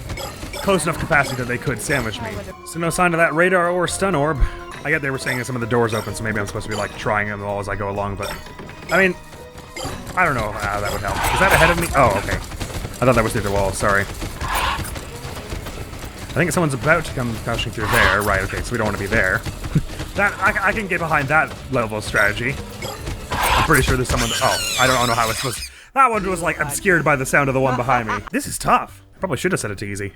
close enough capacity that they could sandwich me. So no sign of that radar or stun orb. I get they were saying that some of the doors open, so maybe I'm supposed to be like trying them all as I go along, but I mean, I don't know how that would help. Is that ahead of me? Oh, okay. I thought that was through the wall, sorry. I think someone's about to come crashing through there. Right, okay, so we don't want to be there. I can get behind that level of strategy. I'm pretty sure there's someone that, oh, I don't know how it's supposed to... That one was, like, obscured by the sound of the one behind me. This is tough. I probably should have set it to easy.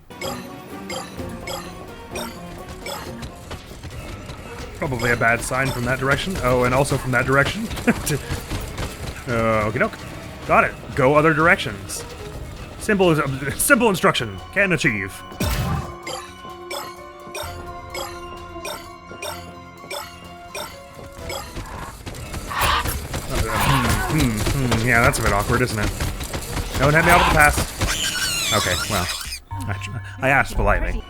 Probably a bad sign from that direction. Oh, and also from that direction. Okie doke. Got it. Go other directions. Simple instruction. Can achieve. Yeah, that's a bit awkward, isn't it? Don't head me off the pass. Okay, well, I asked politely.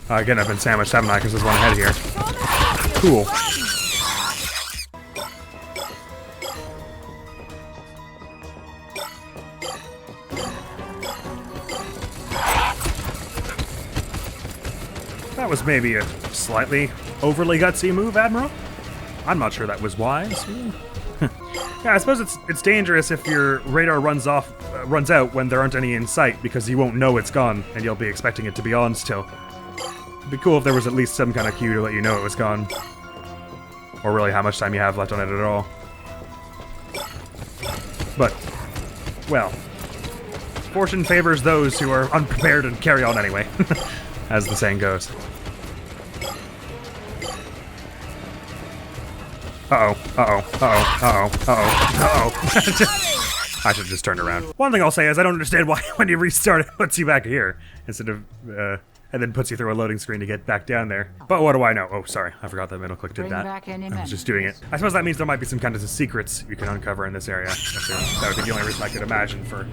Again, I've been sandwiched, haven't I? Because there's one ahead here. Cool. That was maybe a slightly overly gutsy move, Admiral. I'm not sure that was wise. Yeah, I suppose it's dangerous if your radar runs out when there aren't any in sight, because you won't know it's gone, and you'll be expecting it to be on still. It'd be cool if there was at least some kind of cue to let you know it was gone. Or really how much time you have left on it at all. But, well, fortune favors those who are unprepared and carry on anyway, as the saying goes. Uh-oh, uh-oh, uh-oh, uh-oh, uh-oh, uh-oh. I should just turn around. One thing I'll say is I don't understand why when you restart it puts you back here, instead of, and then puts you through a loading screen to get back down there. But what do I know? Oh, sorry, I forgot that middle click did that. I was just doing it. I suppose that means there might be some kind of secrets you can uncover in this area. That would be the only reason I could imagine for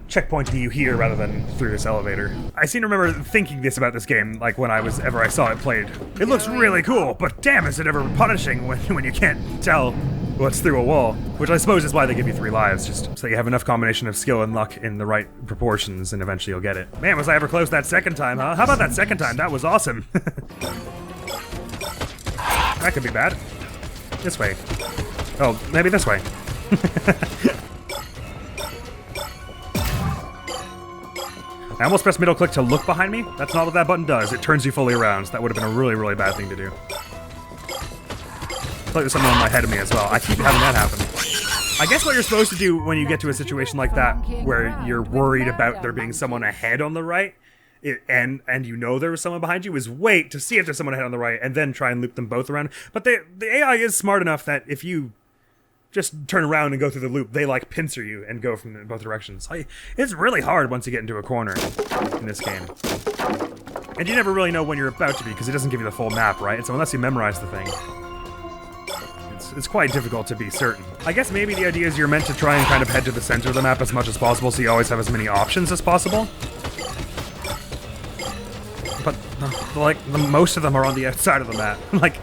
checkpointing you here rather than through this elevator. I seem to remember thinking this about this game, like when I saw it played. It looks really cool, but damn is it ever punishing when you can't tell what's through a wall. Which I suppose is why they give you 3 lives, just so you have enough combination of skill and luck in the right proportions, and eventually you'll get it. Man, was I ever close that second time, huh? How about that second time? That was awesome. That could be bad. This way. Oh, maybe this way. I almost pressed middle click to look behind me. That's not what that button does. It turns you fully around, so that would have been a really, really bad thing to do. I feel like there's something on my head of me as well. I keep having that happen. I guess what you're supposed to do when you get to a situation like that, where you're worried about there being someone ahead on the right, and you know there was someone behind you, is wait to see if there's someone ahead on the right, and then try and loop them both around. But the AI is smart enough that if you just turn around and go through the loop, they like pincer you and go from both directions. It's really hard once you get into a corner in this game. And you never really know when you're about to be, because it doesn't give you the full map, right? So unless you memorize the thing, it's quite difficult to be certain. I guess maybe the idea is you're meant to try and kind of head to the center of the map as much as possible, so you always have as many options as possible. But, like, most of them are on the outside of the map. Like,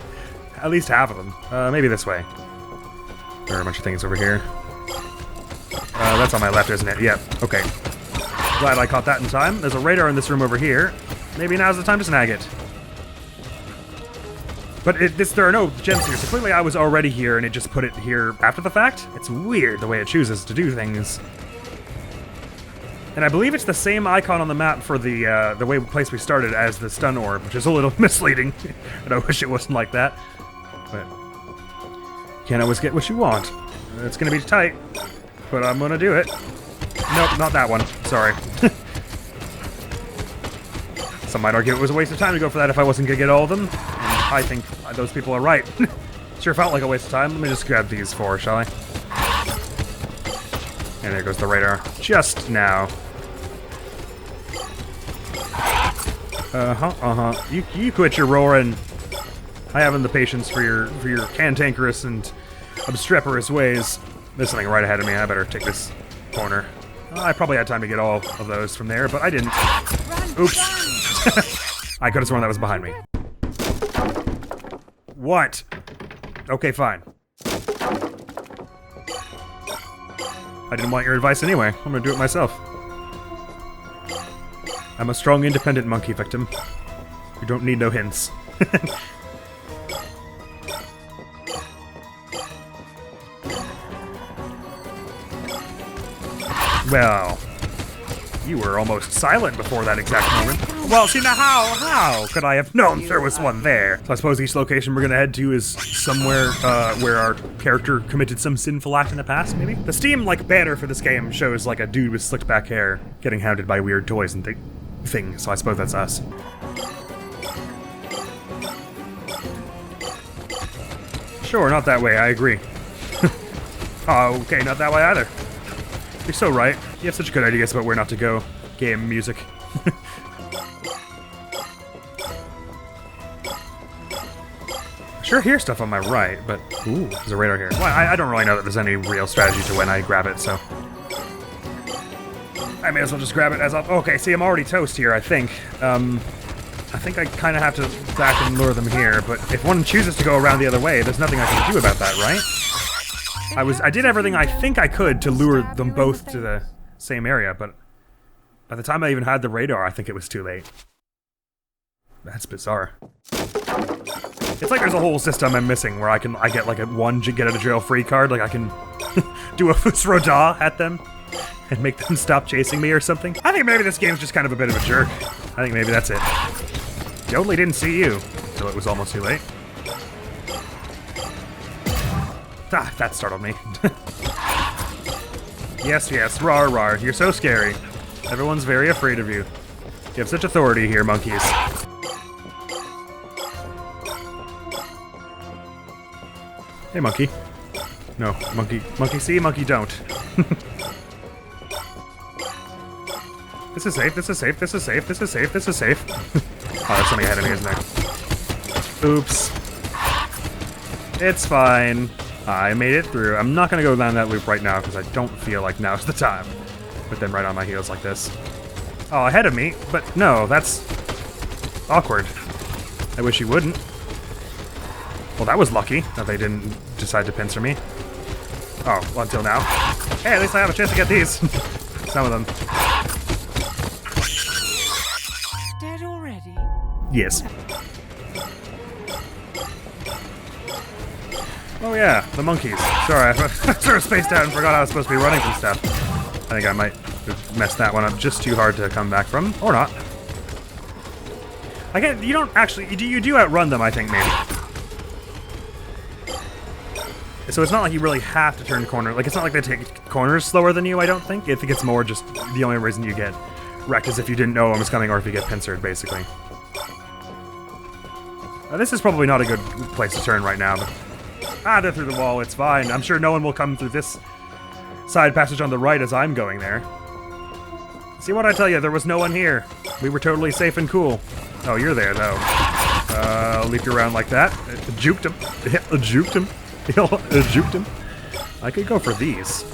at least half of them. Maybe this way. There are a bunch of things over here. That's on my left, isn't it? Yep, okay. Glad I caught that in time. There's a radar in this room over here. Maybe now's the time to snag it. But there are no gems here, so clearly I was already here and it just put it here after the fact. It's weird the way it chooses to do things. And I believe it's the same icon on the map for the place we started as the stun orb, which is a little misleading. And I wish it wasn't like that. But can't always get what you want. It's gonna be tight, but I'm gonna do it. Nope, not that one. Sorry. Some might argue it was a waste of time to go for that if I wasn't gonna get all of them. And I think those people are right. Sure felt like a waste of time. Let me just grab these 4, shall I? And there goes the radar. Just now. You quit your roaring. I haven't the patience for your cantankerous and obstreperous ways. There's something right ahead of me. I better take this corner. I probably had time to get all of those from there, but I didn't. Oops. I could have sworn that was behind me. What? Okay, fine. I didn't want your advice anyway. I'm gonna do it myself. I'm a strong, independent monkey victim. You don't need no hints. Well, you were almost silent before that exact moment. Well, see, now how could I have known there was one there? So I suppose each location we're gonna head to is somewhere where our character committed some sinful act in the past, maybe? The Steam, like, banner for this game shows, like, a dude with slicked back hair getting hounded by weird toys and things, so I suppose that's us. Sure, not that way, I agree. Oh, okay, not that way either. You're so right. You have such good ideas about where not to go. Game music. Sure hear stuff on my right, but... Ooh, there's a radar here. Well, I don't really know that there's any real strategy to when I grab it, so... I may as well just grab it as I'll... Okay, see, I'm already toast here, I think. I think I kind of have to back and lure them here, but if one chooses to go around the other way, there's nothing I can do about that, right? I did everything I think I could to lure them both to the same area, but by the time I even had the radar, I think it was too late. That's bizarre. It's like there's a whole system I'm missing where I get like a one get out of jail free card, like I can do a Fusroda at them and make them stop chasing me or something. I think maybe this game's just kind of a bit of a jerk. I think maybe that's it. Totally didn't see you until it was almost too late. Ah, that startled me. Yes, yes, rawr, rawr. You're so scary. Everyone's very afraid of you. You have such authority here, monkeys. Hey, monkey. No, monkey see, monkey don't. This is safe, this is safe, this is safe, this is safe, this is safe. Oh, there's something ahead of me, isn't there? Oops. It's fine. I made it through. I'm not gonna go down that loop right now because I don't feel like now's the time. Put them right on my heels like this. Oh, ahead of me? But no, that's awkward. I wish you wouldn't. Well, that was lucky that they didn't decide to pincer me. Oh, well, until now. Hey, at least I have a chance to get these. Some of them. Dead already? Yes. Oh yeah, the monkeys. Sorry, I sort of spaced out and forgot I was supposed to be running from stuff. I think I might have messed that one up just too hard to come back from. Or not. I can't, you don't actually, you do outrun them, I think, maybe. So it's not like you really have to turn the corner. Like, it's not like they take corners slower than you, I don't think. I think it's more just the only reason you get wrecked is if you didn't know one was coming or if you get pincered, basically. This is probably not a good place to turn right now, but... Ah, they're through the wall, it's fine. I'm sure no one will come through this side passage on the right as I'm going there. See what I tell you, there was no one here. We were totally safe and cool. Oh, you're there, though. I'll leap you around like that. Juked him. Juked him. Juked him. I could go for these.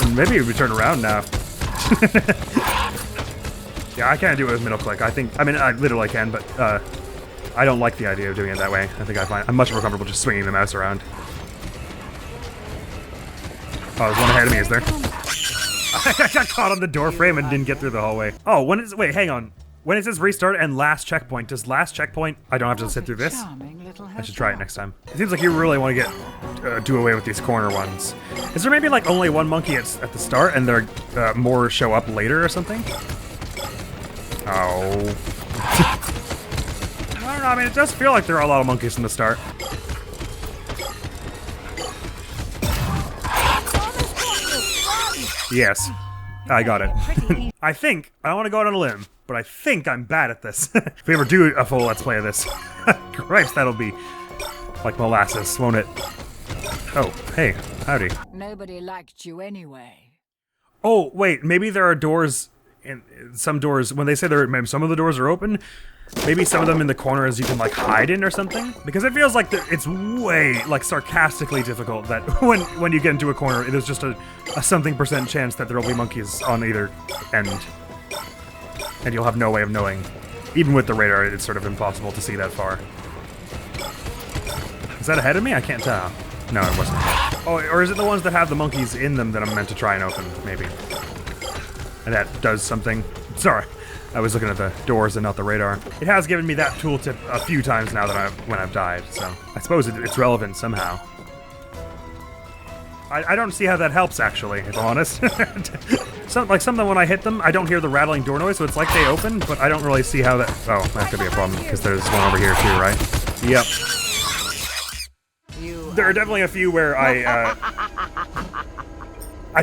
And maybe if we turn around now. Yeah, I can't do it with middle click. I mean, I literally can, but I don't like the idea of doing it that way. I think I'm much more comfortable just swinging the mouse around. Oh, there's one ahead of me, is there? I got caught on the door frame and didn't get through the hallway. Oh, wait, hang on. When it says restart and last checkpoint, does last checkpoint, I don't have to sit through this? I should try it next time. It seems like you really want to get, do away with these corner ones. Is there maybe like only one monkey at the start and there more show up later or something? Oh. I don't know, I mean, it does feel like there are a lot of monkeys from the start. Yes, I got it. I don't want to go out on a limb, but I think I'm bad at this. If we ever do a full Let's Play of this, Christ, that'll be like molasses, won't it? Oh, hey, howdy. Nobody liked you anyway. Oh, wait, maybe there are doors, in some doors, when they say maybe some of the doors are open, maybe some of them in the corners you can like hide in or something? Because it feels like it's way, like, sarcastically difficult that when you get into a corner, there's just a something % chance that there will be monkeys on either end. And you'll have no way of knowing. Even with the radar, it's sort of impossible to see that far. Is that ahead of me? I can't tell. No, it wasn't. Oh, or is it the ones that have the monkeys in them that I'm meant to try and open, maybe? And that does something. Sorry. I was looking at the doors and not the radar. It has given me that tooltip a few times now that when I've died, so I suppose it's relevant somehow. I don't see how that helps, actually, if I'm honest. Some of them, when I hit them, I don't hear the rattling door noise, so it's like they open, but I don't really see how that... Oh, that could be a problem, because there's one over here too, right? Yep. There are definitely a few where I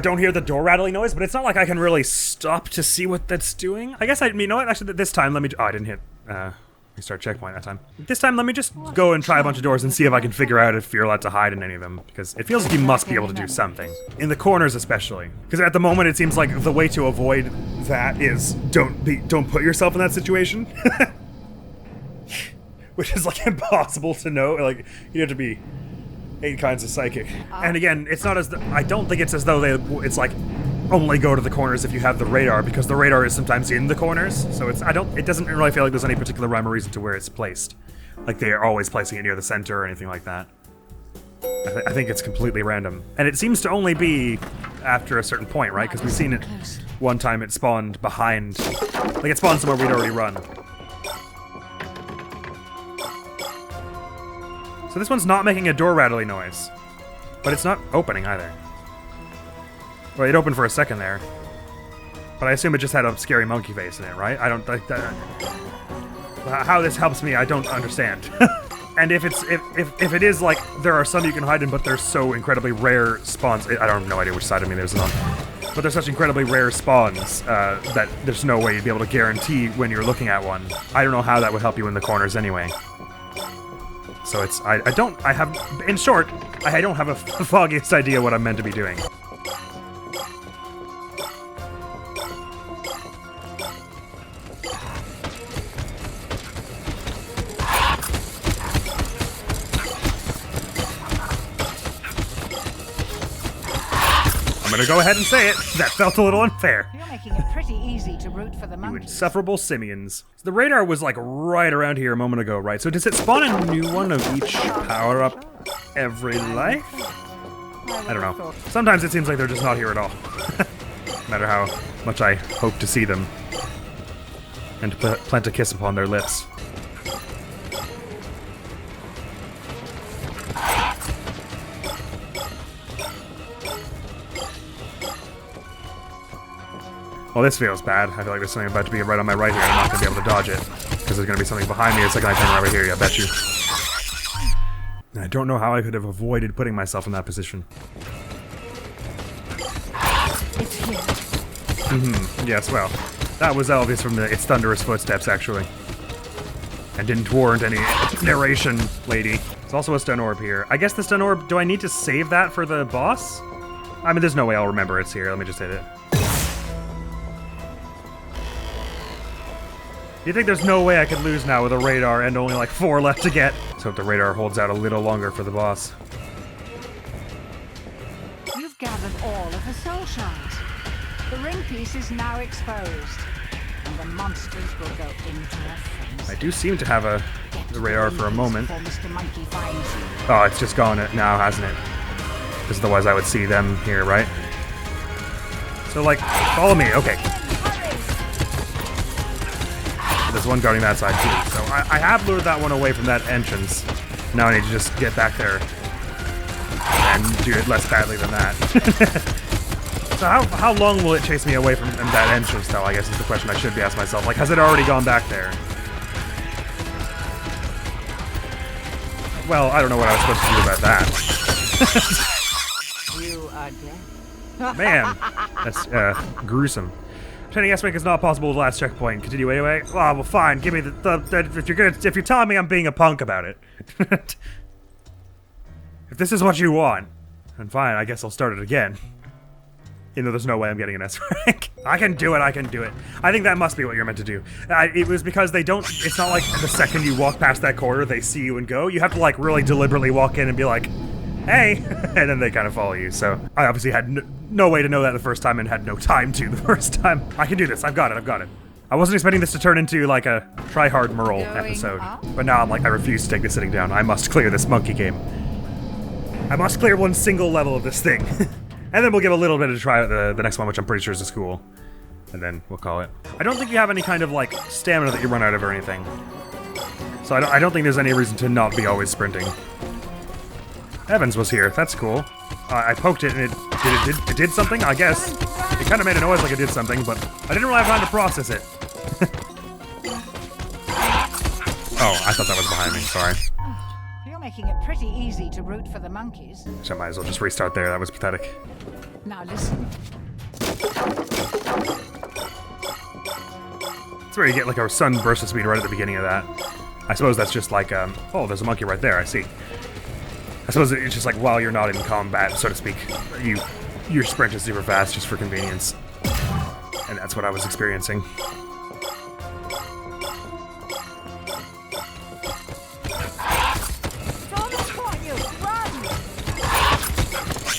don't hear the door rattling noise, but it's not like I can really stop to see what that's doing. I guess you know what? Actually, this time, let me... Oh, I didn't hit restart checkpoint that time. This time, let me just go and try a bunch of doors and see if I can figure out if you're allowed to hide in any of them, because it feels like you must be able to do something. In the corners, especially. Because at the moment, it seems like the way to avoid that is don't put yourself in that situation. Which is, like, impossible to know. Like, you have to be 8 kinds of psychic. And again, it's not as I don't think it's as though it's like only go to the corners if you have the radar, because the radar is sometimes in the corners. So it doesn't really feel like there's any particular rhyme or reason to where it's placed. Like they are always placing it near the center or anything like that. I think it's completely random. And it seems to only be after a certain point, right? Because we've seen it one time it spawned behind, like it spawned somewhere we'd already run. So this one's not making a door rattly noise. But it's not opening either. Well, it opened for a second there. But I assume it just had a scary monkey face in it, right? I don't think that... How this helps me, I don't understand. And if it is like, there are some you can hide in, but they're so incredibly rare spawns. I don't have no idea which side of me there's on. But they're such incredibly rare spawns that there's no way you'd be able to guarantee when you're looking at one. I don't know how that would help you in the corners anyway. So it's, in short, I don't have a foggiest idea what I'm meant to be doing. I'm gonna go ahead and say it. That felt a little unfair. You're making it pretty easy to root for the You monkeys. insufferable simians. So the radar was like right around here a moment ago, right? So does it spawn a new one of each power-up every life? I don't know. Sometimes it seems like they're just not here at all. No matter how much I hope to see them. And to plant a kiss upon their lips. Well, this feels bad. I feel like there's something about to be right on my right here, and I'm not going to be able to dodge it. Because there's going to be something behind me the second I turn over here, I bet you. I don't know how I could have avoided putting myself in that position. It's here. Yes, well, that was obvious from its thunderous footsteps, actually. And didn't warrant any narration, lady. There's also a stun orb here. I guess the stun orb, do I need to save that for the boss? I mean, there's no way I'll remember it's here. Let me just hit it. You think there's no way I could lose now with a radar and only like 4 left to get? So if the radar holds out a little longer for the boss. You've gathered all of the soul shards. The ring piece is now exposed, and the monsters will go into a frenzy. I do seem to have the radar for a moment. Before Mr. Monkey finds you. Oh, it's just gone now, hasn't it? Because otherwise I would see them here, right? So like, follow me, okay. There's one guarding that side too, so I have lured that one away from that entrance. Now I need to just get back there and do it less badly than that. So how long will it chase me away from that entrance, though, I guess is the question I should be asking myself. Like, has it already gone back there? Well, I don't know what I was supposed to do about that. You are dead. Man, that's gruesome. Pretending S-Rank is not possible with the last checkpoint. Continue anyway? Oh, well, fine. Give me if you're telling me I'm being a punk about it. If this is what you want, then fine, I guess I'll start it again. Even though there's no way I'm getting an S-Rank. I can do it, I can do it. I think that must be what you're meant to do. It was because they don't, it's not like the second you walk past that corner, they see you and go. You have to like really deliberately walk in and be like, hey, and then they kind of follow you. So I obviously had no way to know that the first time and had no time to the first time. I can do this, I've got it. I wasn't expecting this to turn into like a try-hard Merle episode. But now I'm like, I refuse to take this sitting down. I must clear this monkey game. I must clear one single level of this thing. And then we'll give a little bit of a try at the next one, which I'm pretty sure is a school. And then we'll call it. I don't think you have any kind of like stamina that you run out of or anything. So I don't think there's any reason to not be always sprinting. Evans was here, that's cool. I poked it and it did something, I guess. It kind of made a noise like it did something, but I didn't really have time to process it. Oh, I thought that was behind me, sorry. You're making it pretty easy to root for the monkeys. So I might as well just restart there, that was pathetic. Now listen. That's where you get like a sudden burst of speed right at the beginning of that. I suppose that's just like, oh, there's a monkey right there, I see. I suppose it's just like while you're not in combat, so to speak, your sprint is super fast just for convenience. And that's what I was experiencing.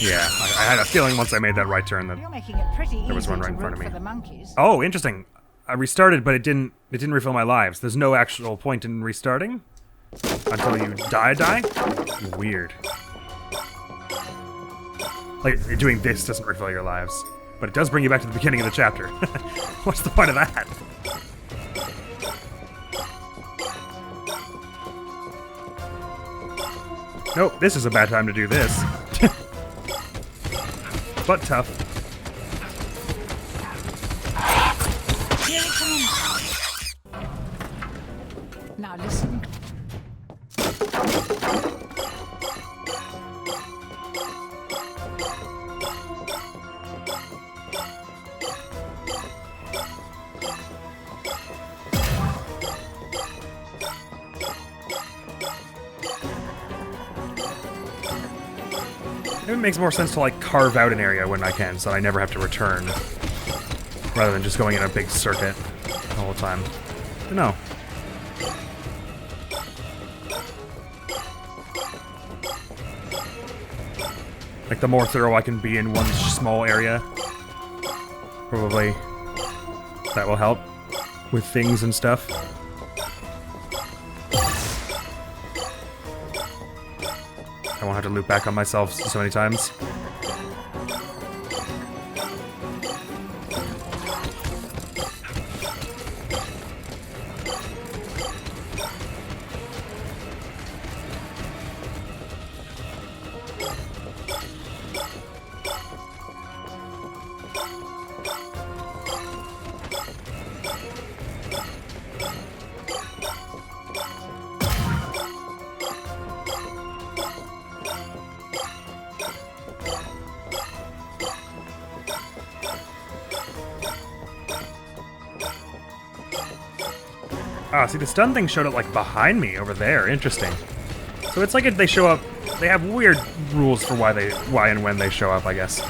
Yeah, I had a feeling once I made that right turn that there was one right in front of me. Oh, interesting. I restarted, but it didn't refill my lives. There's no actual point in restarting until you die? Weird. Like, doing this doesn't refill your lives. But it does bring you back to the beginning of the chapter. What's the point of that? Nope, this is a bad time to do this. But tough. Here it comes. Now listen. It makes more sense to like carve out an area when I can, so I never have to return, rather than just going in a big circuit the whole time. But no. Like the more thorough I can be in one small area, probably that will help with things and stuff. I won't have to loop back on myself so many times. Ah, see, the stun thing showed up, like, behind me over there. Interesting. So it's like if they show up... They have weird rules for why and when they show up, I guess.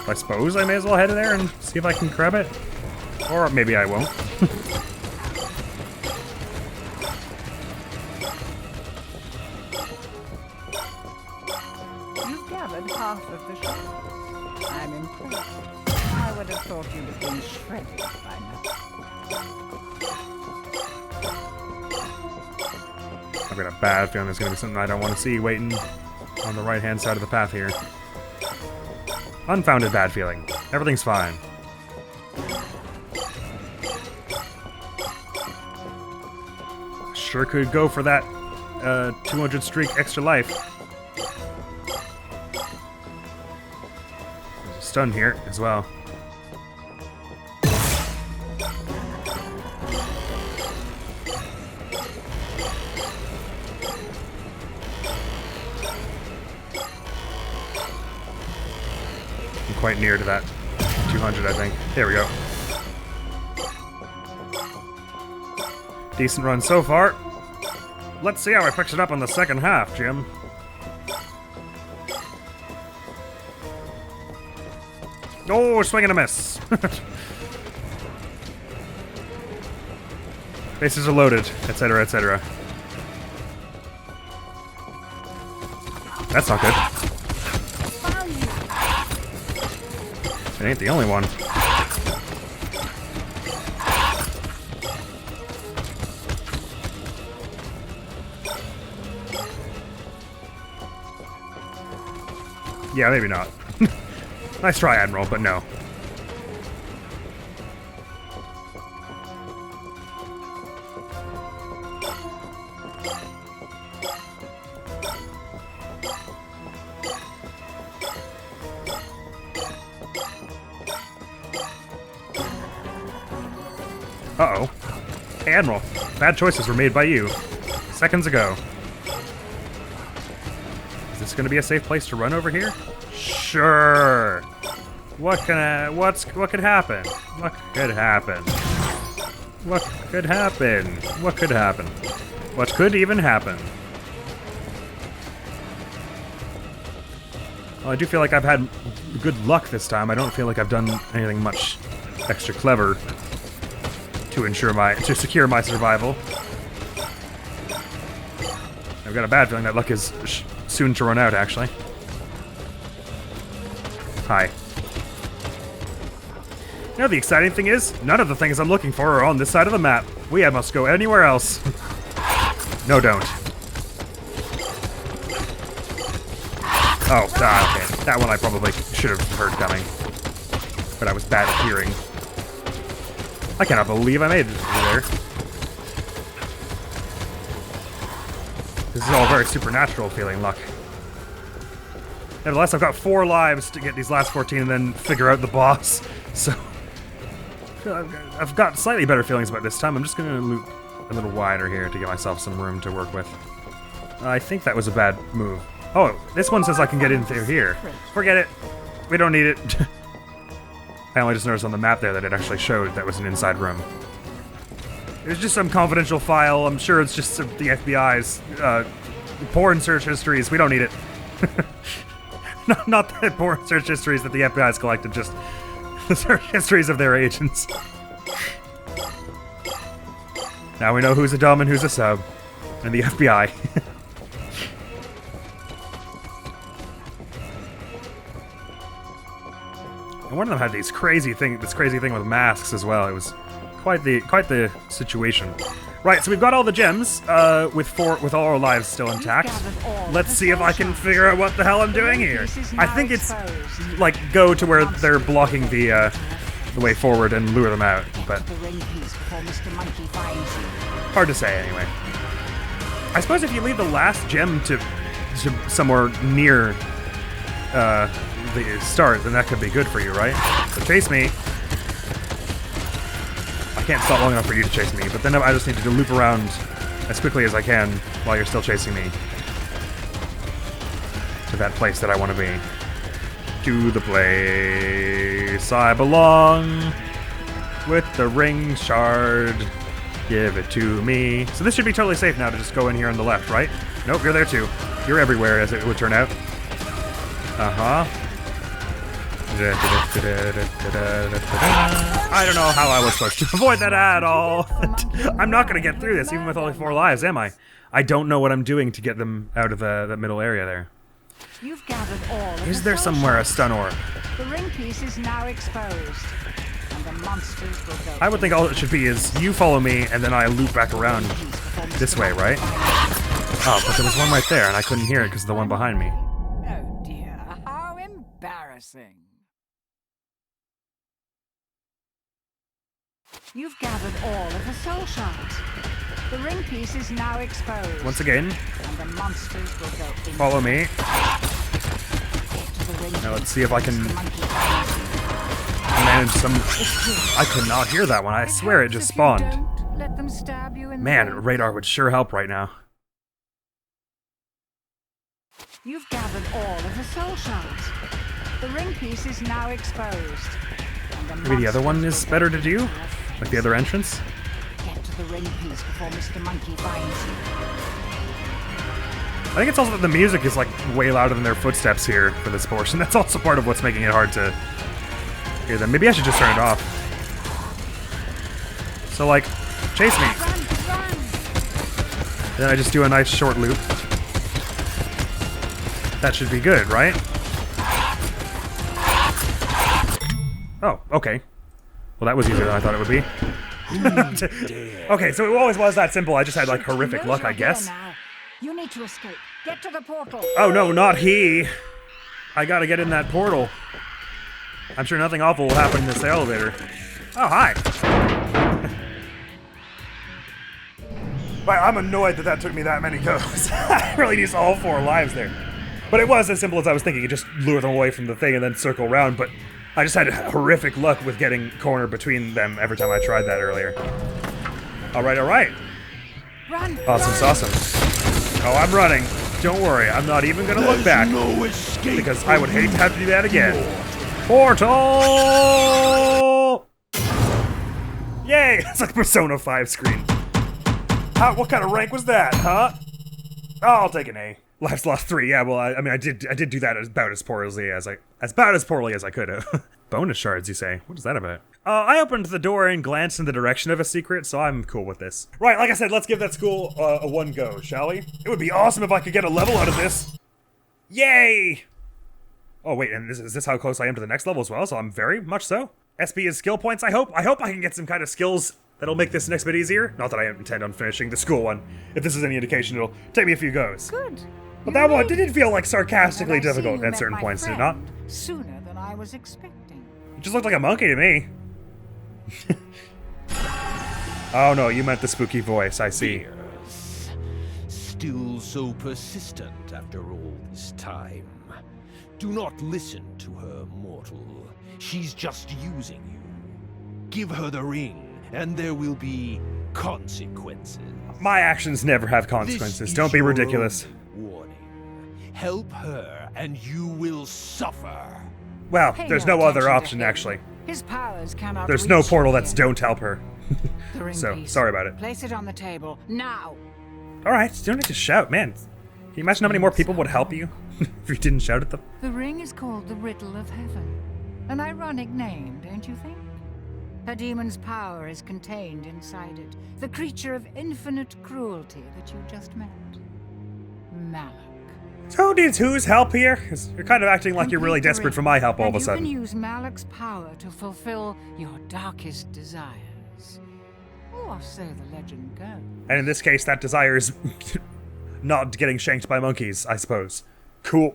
I suppose I may as well head in there and see if I can grab it. Or maybe I won't. You've gathered half of the ship. I'm impressed. I would have thought you'd have been shredded by now. I've got a bad feeling there's going to be something I don't want to see waiting on the right-hand side of the path here. Unfounded bad feeling. Everything's fine. Sure could go for that 200 streak extra life. There's a stun here as well. Quite near to that 200, I think. There we go. Decent run so far. Let's see how I fix it up on the second half, Jim. Oh, swing and a miss. Bases are loaded, etc., etc. That's not good. It ain't the only one. Yeah, maybe not. Nice try, Admiral, but no. Uh-oh. Hey, Admiral. Bad choices were made by you. Seconds ago. Is this gonna be a safe place to run over here? Sure. What could happen? What could happen? What could happen? What could happen? What could even happen? Well, I do feel like I've had good luck this time. I don't feel like I've done anything much extra clever to secure my survival. I've got a bad feeling that luck is soon to run out, actually. Hi. You know, the exciting thing is, none of the things I'm looking for are on this side of the map. We must go anywhere else. No, don't. Oh, okay. That one I probably should have heard coming. But I was bad at hearing. I cannot believe I made it through there. This is all very supernatural feeling luck. Nevertheless, I've got 4 lives to get these last 14 and then figure out the boss. So I've got slightly better feelings about this time. I'm just gonna loop a little wider here to give myself some room to work with. I think that was a bad move. Oh, this one says I can get in through here. Forget it. We don't need it. I only just noticed on the map there that it actually showed that was an inside room. It's just some confidential file. I'm sure it's just the FBI's porn search histories. We don't need it. Not the porn search histories that the FBI's collected, just the search histories of their agents. Now we know who's a dom and who's a sub. And the FBI. And one of them had this crazy thing with masks as well. It was quite the situation. Right, so we've got all the gems with all our lives still intact. Let's see if I can figure out what the hell I'm doing here. I think it's like go to where they're blocking the way forward and lure them out, but hard to say anyway. I suppose if you leave the last gem to somewhere near the start, then that could be good for you, right? So chase me. I can't stop long enough for you to chase me, but then I just need to loop around as quickly as I can while you're still chasing me to that place that I want to be. To the place I belong with the ring shard. Give it to me. So this should be totally safe now to just go in here on the left, right? Nope, you're there too. You're everywhere, as it would turn out. Uh-huh. I don't know how I was supposed to avoid that at all. I'm not going to get through this, even with only 4 lives, am I? I don't know what I'm doing to get them out of the middle area there. You've gathered all Is there somewhere a stun orb? The ring piece is now exposed, and the monsters will go. I would think all it should be is you follow me, and then I loop back around this way, right? Oh, but there was one right there, and I couldn't hear it because of the one behind me. Oh dear, how embarrassing. You've gathered all of the soul shards. The ring piece is now exposed. Once again, and the monsters will go follow me. Now let's see if I can manage some... I could not hear that one. I swear it just spawned. Let them stab you in Man, the radar would sure help right now. You've gathered all of the soul shards. The ring piece is now exposed. Maybe the other one is better to do? Like the other entrance? Get to the ring piece before Mr. Monkey finds you. I think it's also that the music is like way louder than their footsteps here for this portion. That's also part of what's making it hard to hear them. Maybe I should just turn it off. So like, chase me. Run! Then I just do a nice short loop. That should be good, right? Oh, okay. Well, that was easier than I thought it would be. Okay, so it always was that simple. I just had like horrific luck, I guess. You need to escape. Get to the portal. Oh no, not he. I gotta get in that portal. I'm sure nothing awful will happen in this elevator. Oh, hi. I'm annoyed that took me that many goes. I really used all 4 lives there. But it was as simple as I was thinking. You just lure them away from the thing and then circle around, but I just had horrific luck with getting cornered between them every time I tried that earlier. Alright. Run! Awesome. Oh, I'm running. Don't worry, I'm not even gonna look back. No escape because I would hate to have to do that again. Portal! Yay! It's like Persona 5 screen. What kind of rank was that, huh? Oh, I'll take an A. Lives lost 3. Yeah, well, I mean, I did do that about as poorly as I could have. Bonus shards, you say? What is that about? I opened the door and glanced in the direction of a secret, so I'm cool with this. Right, like I said, let's give that school a 1 go, shall we? It would be awesome if I could get a level out of this. Yay! Oh wait, and is this how close I am to the next level as well? So I'm very much so. SB is skill points, I hope. I hope I can get some kind of skills that'll make this next bit easier. Not that I intend on finishing the school one. If this is any indication, it'll take me a few goes. Good. But that one didn't feel like sarcastically difficult at certain points, did it not? Sooner than I was expecting. It just looked like a monkey to me. Oh no, you meant the spooky voice, I see. still so persistent after all this time? Do not listen to her, mortal. She's just using you. Give her the ring, and there will be consequences. My actions never have consequences. This Don't is be your ridiculous. own warning. Help her, and you will suffer. Well, Pay there's no no other attention to option, him. actually. His powers cannot There's no reach portal you that's here. don't help her. The ring So, piece. sorry about it. Place it on the table, now! Alright, you don't need to shout, man. Can you imagine how many more people would help you if you didn't shout at them? The ring is called the Riddle of Heaven. An ironic name, don't you think? A demon's power is contained inside it. The creature of infinite cruelty that you just met. Malak. So who needs whose help here? 'Cause you're kind of acting like you're really Complete the desperate ring, for my help all of and a sudden. You can use Malak's power to fulfill your darkest desires. Or so the legend goes. And in this case, that desire is not getting shanked by monkeys, I suppose. Cool.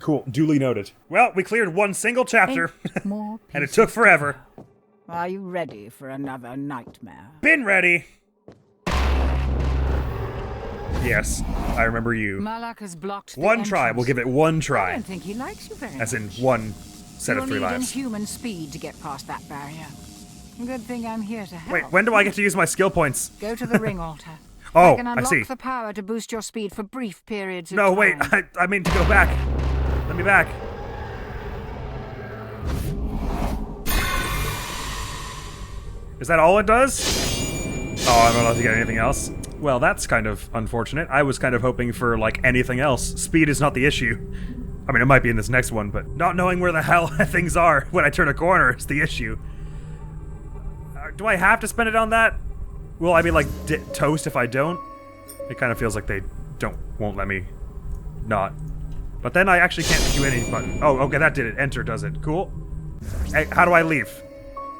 Cool. Duly noted. Well, we cleared one single chapter, 8 more and it pieces took to forever. go. Are you ready for another nightmare? Been ready. Yes, I remember you. Malak has blocked the One try. We'll entrance. give it one I try. don't think he likes you very As in much. one set You'll of 3 need lives. inhuman speed to get past that barrier. Good thing I'm here to help. Wait, when do I get to use my skill points? Go to the ring altar. Oh, I can I unlock see. the power to boost your speed for brief periods of No, time. wait, I mean to go back. Let me back. Is that all it does? Oh, I'm not allowed to get anything else? Well, that's kind of unfortunate. I was kind of hoping for, like, anything else. Speed is not the issue. I mean, it might be in this next one, but not knowing where the hell things are when I turn a corner is the issue. Do I have to spend it on that? Will I be, like, toast if I don't? It kind of feels like they won't let me not. But then I actually can't do any button. Oh, okay, that did it. Enter does it. Cool. Hey, how do I leave?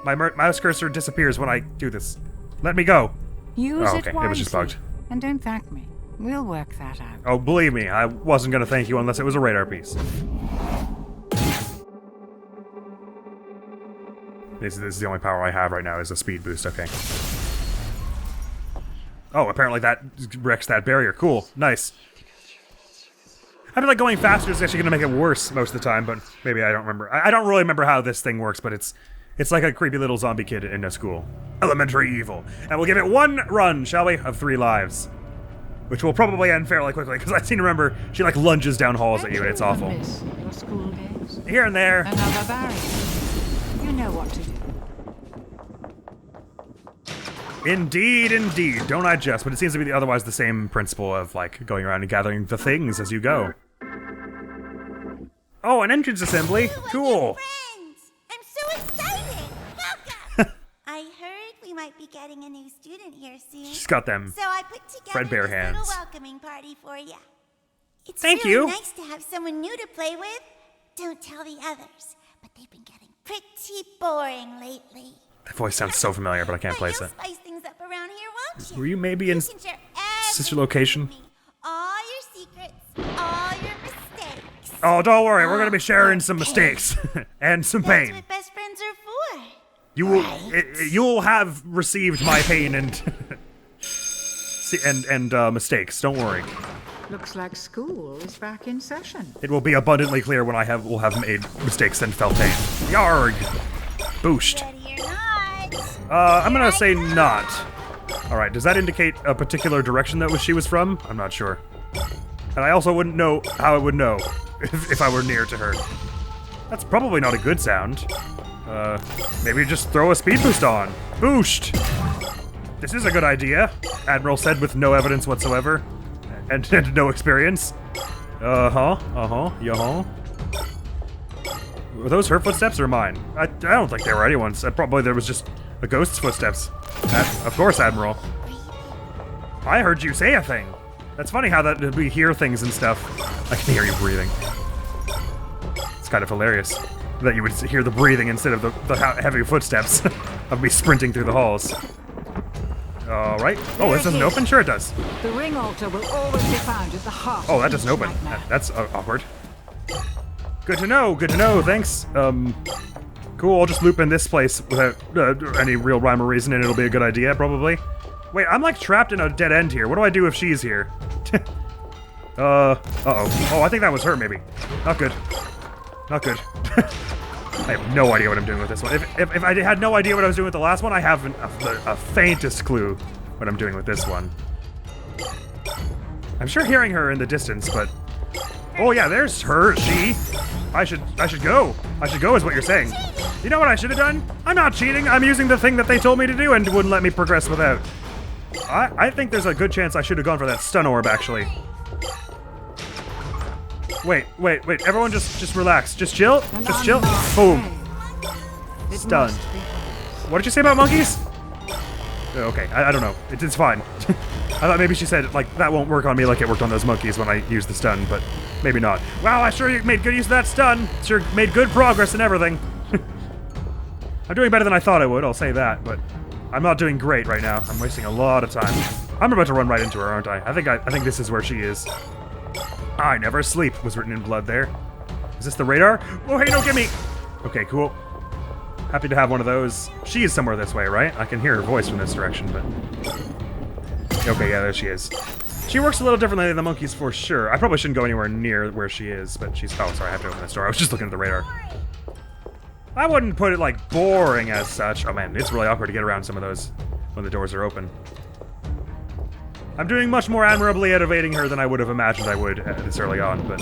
My mouse cursor disappears when I do this. Let me go. Use Oh, it okay, it wisely. was just bugged. And don't thank me. We'll work that out. Oh, believe me, I wasn't gonna thank you unless it was a radar piece. This is the only power I have right now is a speed boost, okay. Oh, apparently that wrecks that barrier. Cool, nice. I feel like going faster is actually gonna make it worse most of the time, but maybe I don't remember. I don't really remember how this thing works, but it's like a creepy little zombie kid in a school. Elementary evil. And we'll give it one run, shall we, of 3 lives. Which will probably end fairly quickly, because I seem to remember she, like, lunges down halls at you, and it's awful. Miss your school days. Here and there. Another barrier. You know what to do. Indeed, indeed. Don't I just? But it seems to be otherwise the same principle of, like, going around and gathering the things as you go. Oh, an entrance assembly. Cool. Friends! I'm so excited! Welcome! I heard we might be getting a new student here soon. She's got them. So I put together Fredbear this hands. little welcoming party for you. It's Thank really you. nice to have someone new to play with. Don't tell the others, but they've been getting pretty boring lately. That voice sounds so familiar, but I can't place You'll it. spice things up around here, won't you? Were you maybe in You can share such a everything location? with me. All your secrets, all your mistakes. Oh, don't worry. We're gonna be sharing some mistakes and some That's pain. what best friends are for. You will, Right. you'll have received my pain and mistakes. Don't worry. Looks like school is back in session. It will be abundantly clear when will have made mistakes and felt pain. Yarg! Boost. Ready or not. I'm gonna say not. Alright, does that indicate a particular direction that she was from? I'm not sure. And I also wouldn't know how I would know if I were near to her. That's probably not a good sound. Maybe just throw a speed boost on. Boost! This is a good idea, Admiral said with no evidence whatsoever. And no experience. Yeah. Were those her footsteps or mine? I don't think they were anyone's. Probably there was just a ghost's footsteps. Of course, Admiral. I heard you say a thing. That's funny how that we hear things and stuff. I can hear you breathing. It's kind of hilarious that you would hear the breathing instead of the heavy footsteps of me sprinting through the halls. All right. Oh, this doesn't open? Sure it does. The ring altar will always be found at the heart Oh, of that doesn't each open. nightmare. That's awkward. Good to know, thanks. Cool, I'll just loop in this place without any real rhyme or reason and it'll be a good idea, probably. Wait, I'm like trapped in a dead end here. What do I do if she's here? Uh-oh. Oh, I think that was her, maybe. Not good. Not good. I have no idea what I'm doing with this one. If I had no idea what I was doing with the last one, I haven't a faintest clue what I'm doing with this one. I'm sure hearing her in the distance, but... Oh yeah, there's her, she. I should go. I should go is what you're saying. You know what I should have done? I'm not cheating. I'm using the thing that they told me to do and wouldn't let me progress without. I think there's a good chance I should have gone for that stun orb, actually. Wait. Everyone just relax. Just chill. Just chill. Boom. Stun. What did you say about monkeys? Okay, I don't know. It's fine. I thought maybe she said, like, that won't work on me like it worked on those monkeys when I used the stun, but maybe not. Wow, I sure made good use of that stun. Sure made good progress and everything. I'm doing better than I thought I would, I'll say that, but I'm not doing great right now. I'm wasting a lot of time. I'm about to run right into her, aren't I? I think this is where she is. I never sleep was written in blood there. Is this the radar? Oh, hey, don't get me! Okay, cool. Happy to have one of those. She is somewhere this way, right? I can hear her voice from this direction, but... Okay, yeah, there she is. She works a little differently than the monkeys for sure. I probably shouldn't go anywhere near where she is, but she's... Oh, sorry, I have to open this door. I was just looking at the radar. I wouldn't put it, like, boring as such. Oh, man, it's really awkward to get around some of those when the doors are open. I'm doing much more admirably at evading her than I would have imagined I would this early on, but...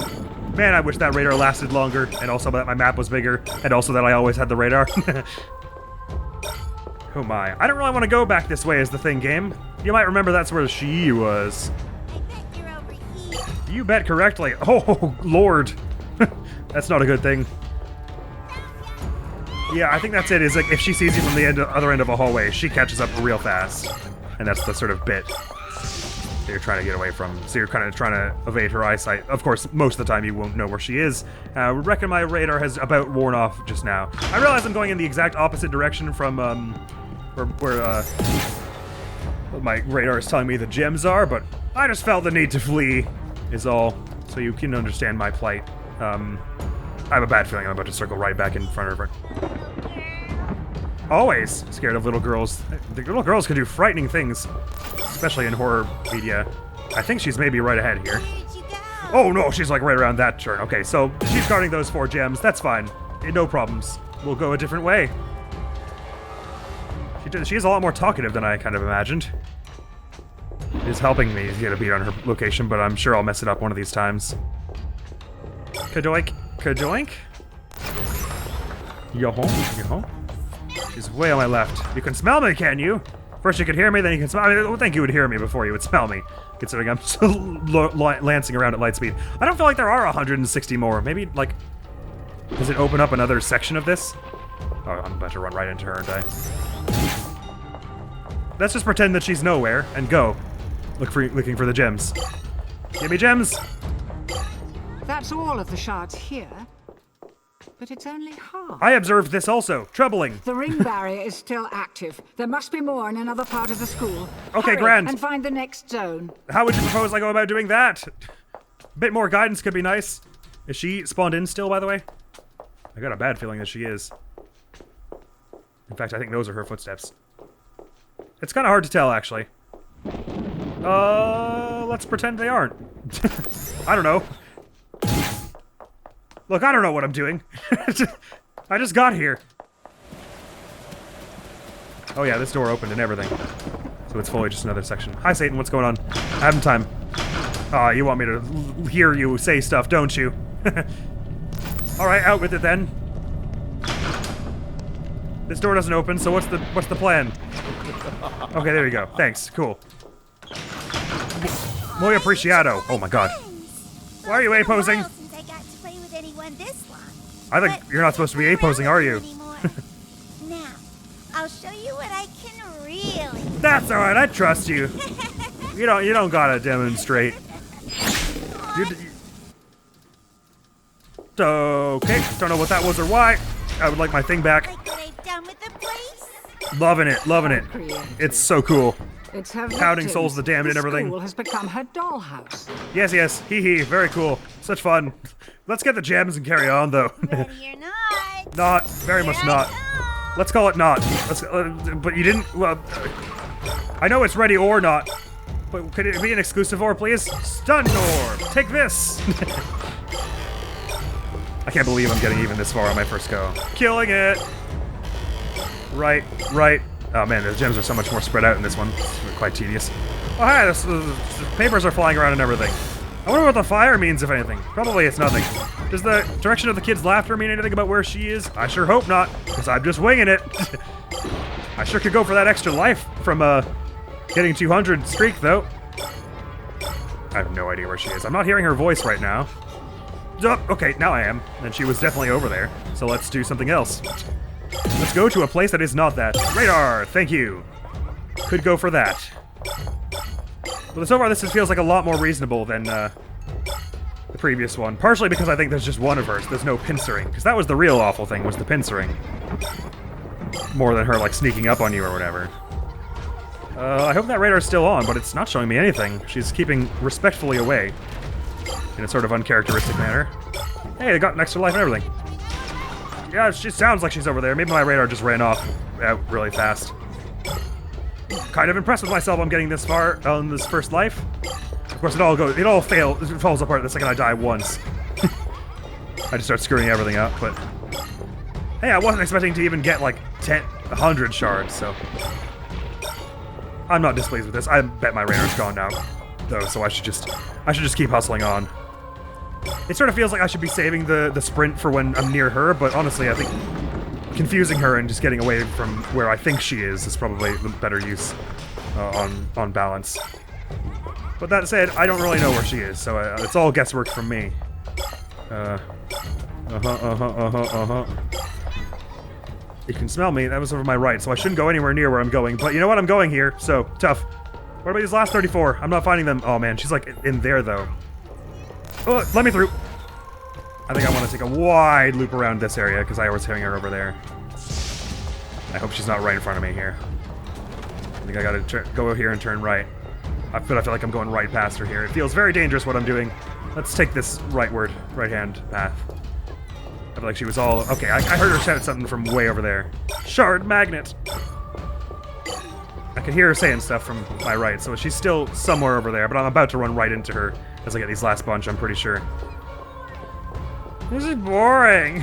Man, I wish that radar lasted longer, and also that my map was bigger, and also that I always had the radar. Oh my. I don't really want to go back this way as the thing game. You might remember that's where she was. I bet you're over here. You bet correctly. Oh, Lord. That's not a good thing. Yeah, I think that's it, is like if she sees you from the other end of a hallway, she catches up real fast. And that's the sort of bit that you're trying to get away from. So you're kind of trying to evade her eyesight. Of course, most of the time you won't know where she is. I reckon my radar has about worn off just now. I realize I'm going in the exact opposite direction from where my radar is telling me the gems are, but I just felt the need to flee, is all. So you can understand my plight. I have a bad feeling I'm about to circle right back in front of her. Always scared of little girls. The little girls can do frightening things, especially in horror media. I think she's maybe right ahead here. Where'd you go? Oh no, she's like right around that turn. Okay, so she's guarding those 4 gems. That's fine. No problems. We'll go a different way. She's a lot more talkative than I kind of imagined. She's helping me get a beat on her location, but I'm sure I'll mess it up one of these times. Kadoink. Kadoink? Yo-ho? Yo-ho? She's way on my left. You can smell me, can you? First you could hear me, then you can smell me. I would think you would hear me before you would smell me, considering I'm still lancing around at light speed. I don't feel like there are 160 more. Maybe, like... Does it open up another section of this? Oh, I'm about to run right into her, aren't I? Let's just pretend that she's nowhere, and go. Looking for the gems. Give me gems! That's all of the shards here, but it's only half. I observed this also. Troubling. The ring barrier is still active. There must be more in another part of the school. Okay, Hurry grand. and find the next zone. How would you propose I go about doing that? A bit more guidance could be nice. Is she spawned in still, by the way? I got a bad feeling that she is. In fact, I think those are her footsteps. It's kind of hard to tell, actually. Let's pretend they aren't. I don't know. Look, I don't know what I'm doing. I just got here. Oh yeah, this door opened and everything. So it's fully just another section. Hi, Satan, what's going on? Having time. Aw, you want me to hear you say stuff, don't you? Alright, out with it then. This door doesn't open, so what's the plan? Okay, there you go. Thanks. Cool. Muy apreciado. Oh my god. Why are you A-posing? Since I got to play with anyone this long. I think But you're not supposed to be A-posing, are you? anymore. Now, I'll show you what I can really. That's alright, I trust you. You don't gotta demonstrate. Okay, don't know what that was or why. I would like my thing back. Like what I've done with the place. Loving it, loving it. It's so cool. It's her Counting victims. souls, the damned and everything. The school has become her dollhouse. Yes, yes, hee hee, very cool. Such fun. Let's get the gems and carry on, though. Ready or not. Not, very much Here I not. come. Let's call it not. But you didn't, well, I know it's ready or not. But could it be an exclusive orb, please? Stun orb! Take this! I can't believe I'm getting even this far on my first go. Killing it! Right. Oh man, the gems are so much more spread out in this one. It's quite tedious. Oh hi, the papers are flying around and everything. I wonder what the fire means, if anything. Probably it's nothing. Does the direction of the kid's laughter mean anything about where she is? I sure hope not, because I'm just winging it. I sure could go for that extra life from getting 200 streak, though. I have no idea where she is. I'm not hearing her voice right now. Oh, okay, now I am. And she was definitely over there. So let's do something else. Let's go to a place that is not that. Radar, thank you. Could go for that. But so far this feels like a lot more reasonable than the previous one. Partially because I think there's just one of hers. There's no pincering. Because that was the real awful thing, was the pincering. More than her, like, sneaking up on you or whatever. I hope that radar's still on, but it's not showing me anything. She's keeping respectfully away. In a sort of uncharacteristic manner. Hey, they got an extra life and everything. Yeah, she sounds like she's over there. Maybe my radar just ran off out really fast. Kind of impressed with myself I'm getting this far on this first life. Of course, it all falls apart the second I die once. I just start screwing everything up, but... Hey, I wasn't expecting to even get, like, 100 shards, so... I'm not displeased with this. I bet my radar's gone now, though, so I should just keep hustling on. It sort of feels like I should be saving the sprint for when I'm near her, but honestly, I think confusing her and just getting away from where I think she is probably the better use on balance. But that said, I don't really know where she is, so it's all guesswork from me. You can smell me. That was over my right, so I shouldn't go anywhere near where I'm going. But you know what? I'm going here, so tough. What about these last 34? I'm not finding them. Oh man, she's like in there though. Oh, let me through. I think I want to take a wide loop around this area because I was hearing her over there. I hope she's not right in front of me here. I think I gotta go here and turn right. I feel like I'm going right past her here. It feels very dangerous what I'm doing. Let's take this right-hand path. I feel like she was all... Okay, I heard her shout something from way over there. Shard magnet! I can hear her saying stuff from my right, so she's still somewhere over there, but I'm about to run right into her as I get these last bunch, I'm pretty sure. This is boring!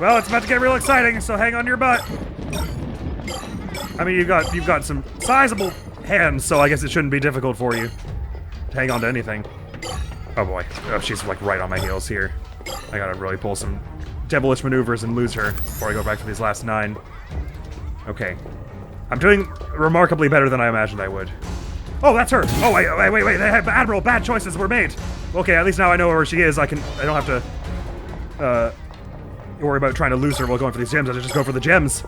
Well, it's about to get real exciting, so hang on to your butt. I mean, you've got some sizable hands, so I guess it shouldn't be difficult for you to hang on to anything. Oh boy. Oh, she's like right on my heels here. I gotta really pull some devilish maneuvers and lose her before I go back to these last 9. Okay. I'm doing remarkably better than I imagined I would. Oh, that's her! Oh, wait, they have Admiral, bad choices were made! Okay, at least now I know where she is. I don't have to, worry about trying to lose her while going for these gems. I just go for the gems.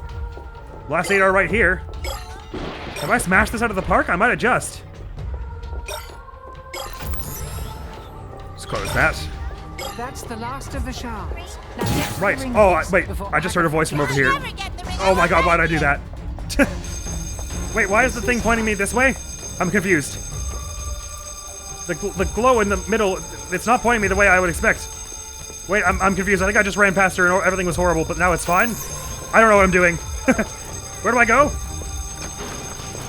Last 8 are right here. Have I smashed this out of the park? I might have just. Let's close that. That's the last of the shards. Now get to the Right. ring Oh, piece wait. before I just heard a voice from over here. Oh my god, why'd I do that? Wait, why is the thing pointing me this way? I'm confused. The glow in the middle, it's not pointing me the way I would expect. Wait, I'm confused. I think I just ran past her and everything was horrible, but now it's fine? I don't know what I'm doing. Where do I go?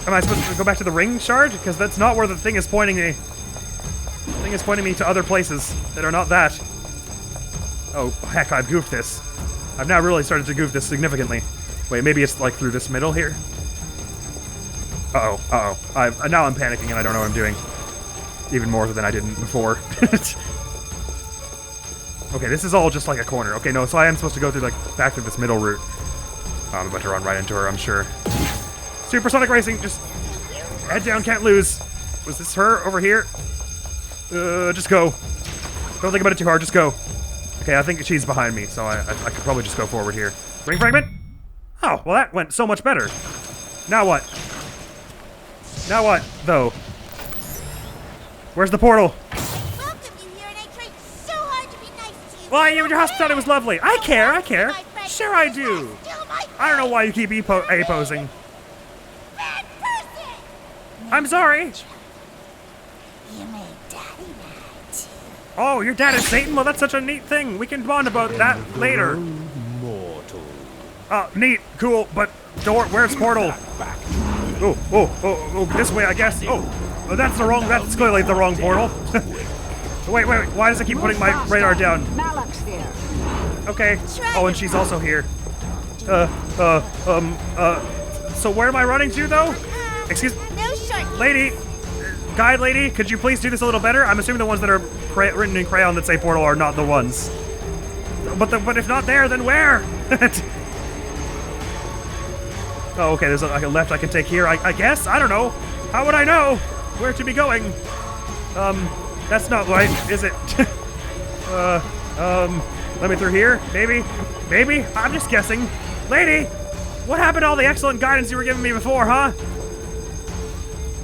Am I supposed to go back to the ring shard? Because that's not where the thing is pointing me. The thing is pointing me to other places that are not that. Oh, heck, I've goofed this. I've now really started to goof this significantly. Wait, maybe it's like through this middle here? Uh-oh. Now I'm panicking and I don't know what I'm doing. Even more than I didn't before. Okay, this is all just like a corner. Okay, no, so I am supposed to go through, like, back through this middle route. Oh, I'm about to run right into her, I'm sure. Supersonic racing, just head down, can't lose. Was this her over here? Just go. Don't think about it too hard, just go. Okay, I think she's behind me, so I could probably just go forward here. Ring fragment? Oh, well that went so much better. Now what? Now what, though? Where's the portal? Welcome you here, and I tried so hard to be nice to you. Why, you just thought it was lovely. I care. Sure I do. I don't know why you keep A-posing. Bad person! I'm sorry. You made Daddy mad too. Oh, your dad is Satan? Well, that's such a neat thing. We can bond about that later. Mortal. Neat, cool, but door, where's portal? Back. Oh, this way, I guess. That's clearly the wrong portal. Wait, why does it keep putting my radar down? Malak's there. Okay. Oh, and she's also here. So where am I running to, though? Excuse me? No short. Lady, guide lady, could you please do this a little better? I'm assuming the ones that are written in crayon that say portal are not the ones. But if not there, then where? Oh, okay, there's like a left I can take here, I guess? I don't know. How would I know where to be going? That's not right, is it? Let me through here, maybe? Maybe? I'm just guessing. Lady, what happened to all the excellent guidance you were giving me before, huh?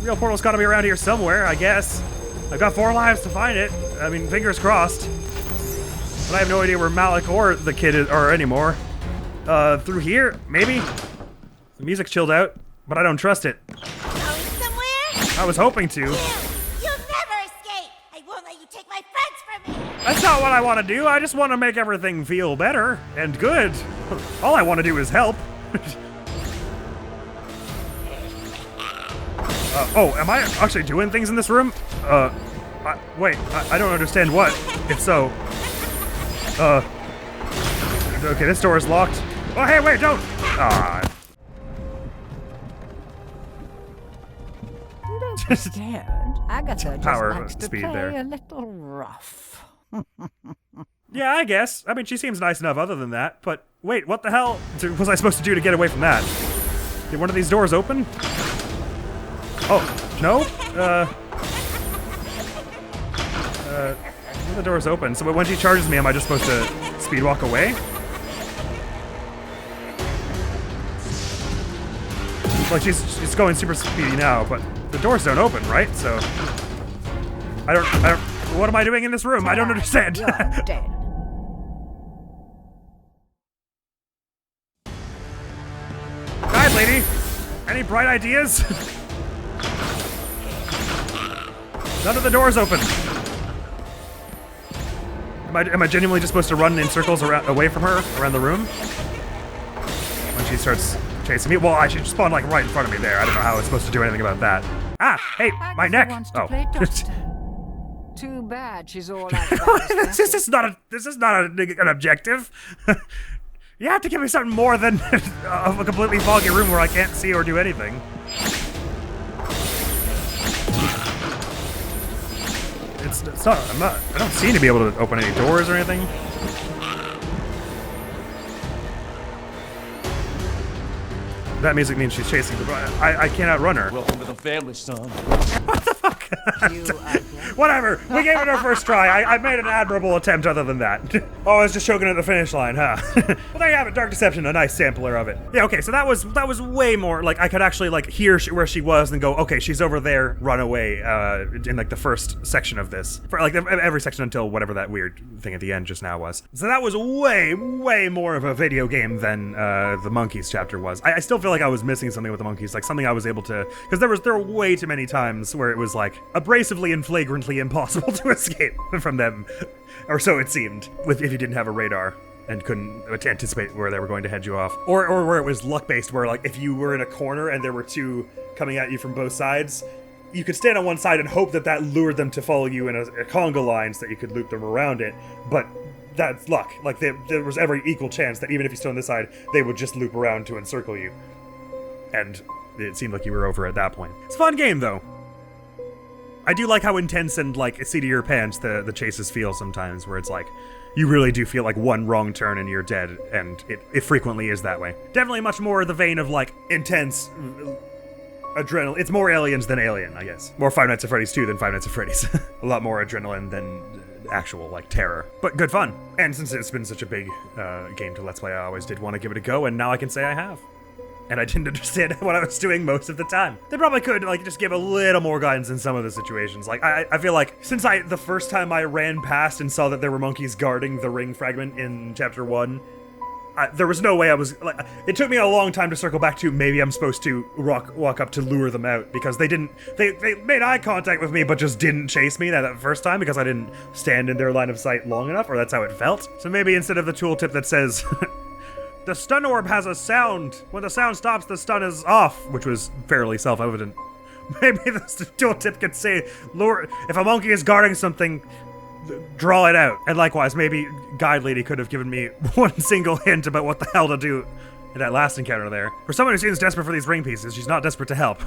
Real portal's gotta be around here somewhere, I guess. I've got 4 lives to find it. I mean, fingers crossed. But I have no idea where Malik or the kid are anymore. Through here, maybe? The music chilled out, but I don't trust it. Going somewhere? I was hoping to. You'll never escape. I won't let you take my friends from me. That's not what I want to do. I just want to make everything feel better and good. All I want to do is help. Oh, am I actually doing things in this room? Wait, I don't understand what. If so, okay, this door is locked. Oh, hey, wait, don't. Don't be scared. Agatha just Power likes to speed play there. a little rough. Yeah, I guess. I mean, she seems nice enough other than that, but wait, what the hell was I supposed to do to get away from that? Did one of these doors open? Oh, no? The door's open, so when she charges me, am I just supposed to speed walk away? Like, she's going super speedy now, but the doors don't open, right? So, I don't, what am I doing in this room? I don't understand. You're dead. Guide lady, any bright ideas? None of the doors open. Am I genuinely just supposed to run in circles away from her, around the room? When she starts chasing me? Well, she spawned like right in front of me there. I don't know how I was supposed to do anything about that. Ah, hey, my Agatha neck. wants to Oh. play doctor. Too bad she's all out of This is not an objective. You have to give me something more than a completely foggy room where I can't see or do anything. It's not, I don't seem to be able to open any doors or anything. That music means she's chasing me, but I can't outrun her. Welcome to the family, son. you again. Whatever, we gave it our first try. I made an admirable attempt other than that. Oh, I was just choking at the finish line, huh? Well, there you have it, Dark Deception, a nice sampler of it. Yeah, okay, so that was way more, like, I could actually, like, hear where she was and go, okay, she's over there, run away, in, like, the first section of this. For, like, every section until whatever that weird thing at the end just now was. So that was way more of a video game than, the Monkeys chapter was. I still feel like I was missing something with the Monkeys, like, something I was able to, because there were way too many times where it was, like, abrasively and flagrantly impossible to escape from them, or so it seemed, if you didn't have a radar and couldn't anticipate where they were going to head you off, or where it was luck-based, where like if you were in a corner and there were two coming at you from both sides, you could stand on one side and hope that lured them to follow you in a conga line so that you could loop them around it, but that's luck. Like there was every equal chance that even if you stood on this side, they would just loop around to encircle you, and it seemed like you were over at that point. It's a fun game though. I do like how intense and, like, seat of your pants the chases feel sometimes, where it's like, you really do feel like one wrong turn and you're dead, and it frequently is that way. Definitely much more the vein of, like, intense adrenaline. It's more Aliens than Alien, I guess. More Five Nights at Freddy's 2 than Five Nights at Freddy's. A lot more adrenaline than actual, like, terror. But good fun. And since it's been such a big game to Let's Play, I always did want to give it a go, and now I can say I have. And I didn't understand what I was doing most of the time. They probably could, like, just give a little more guidance in some of the situations. Like, I feel like, since the first time I ran past and saw that there were monkeys guarding the ring fragment in Chapter 1, there was no way I was, like, it took me a long time to circle back to maybe I'm supposed to walk up to lure them out, because they made eye contact with me, but just didn't chase me that first time, because I didn't stand in their line of sight long enough, or that's how it felt. So maybe instead of the tooltip that says... the stun orb has a sound. When the sound stops, the stun is off, which was fairly self-evident. Maybe the tooltip could say, Lord, if a monkey is guarding something, draw it out. And likewise, maybe Guide Lady could have given me one single hint about what the hell to do in that last encounter there. For someone who seems desperate for these ring pieces, she's not desperate to help.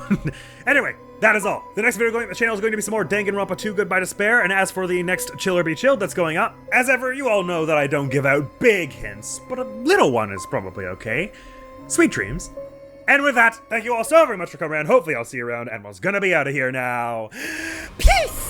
Anyway, that is all. The next video going on the channel is going to be some more Danganronpa 2 Goodbye Despair, and as for the next Chill or Be Chilled that's going up, as ever, you all know that I don't give out big hints, but a little one is probably okay. Sweet dreams. And with that, thank you all so very much for coming around. Hopefully I'll see you around, and was gonna be out of here now. Peace!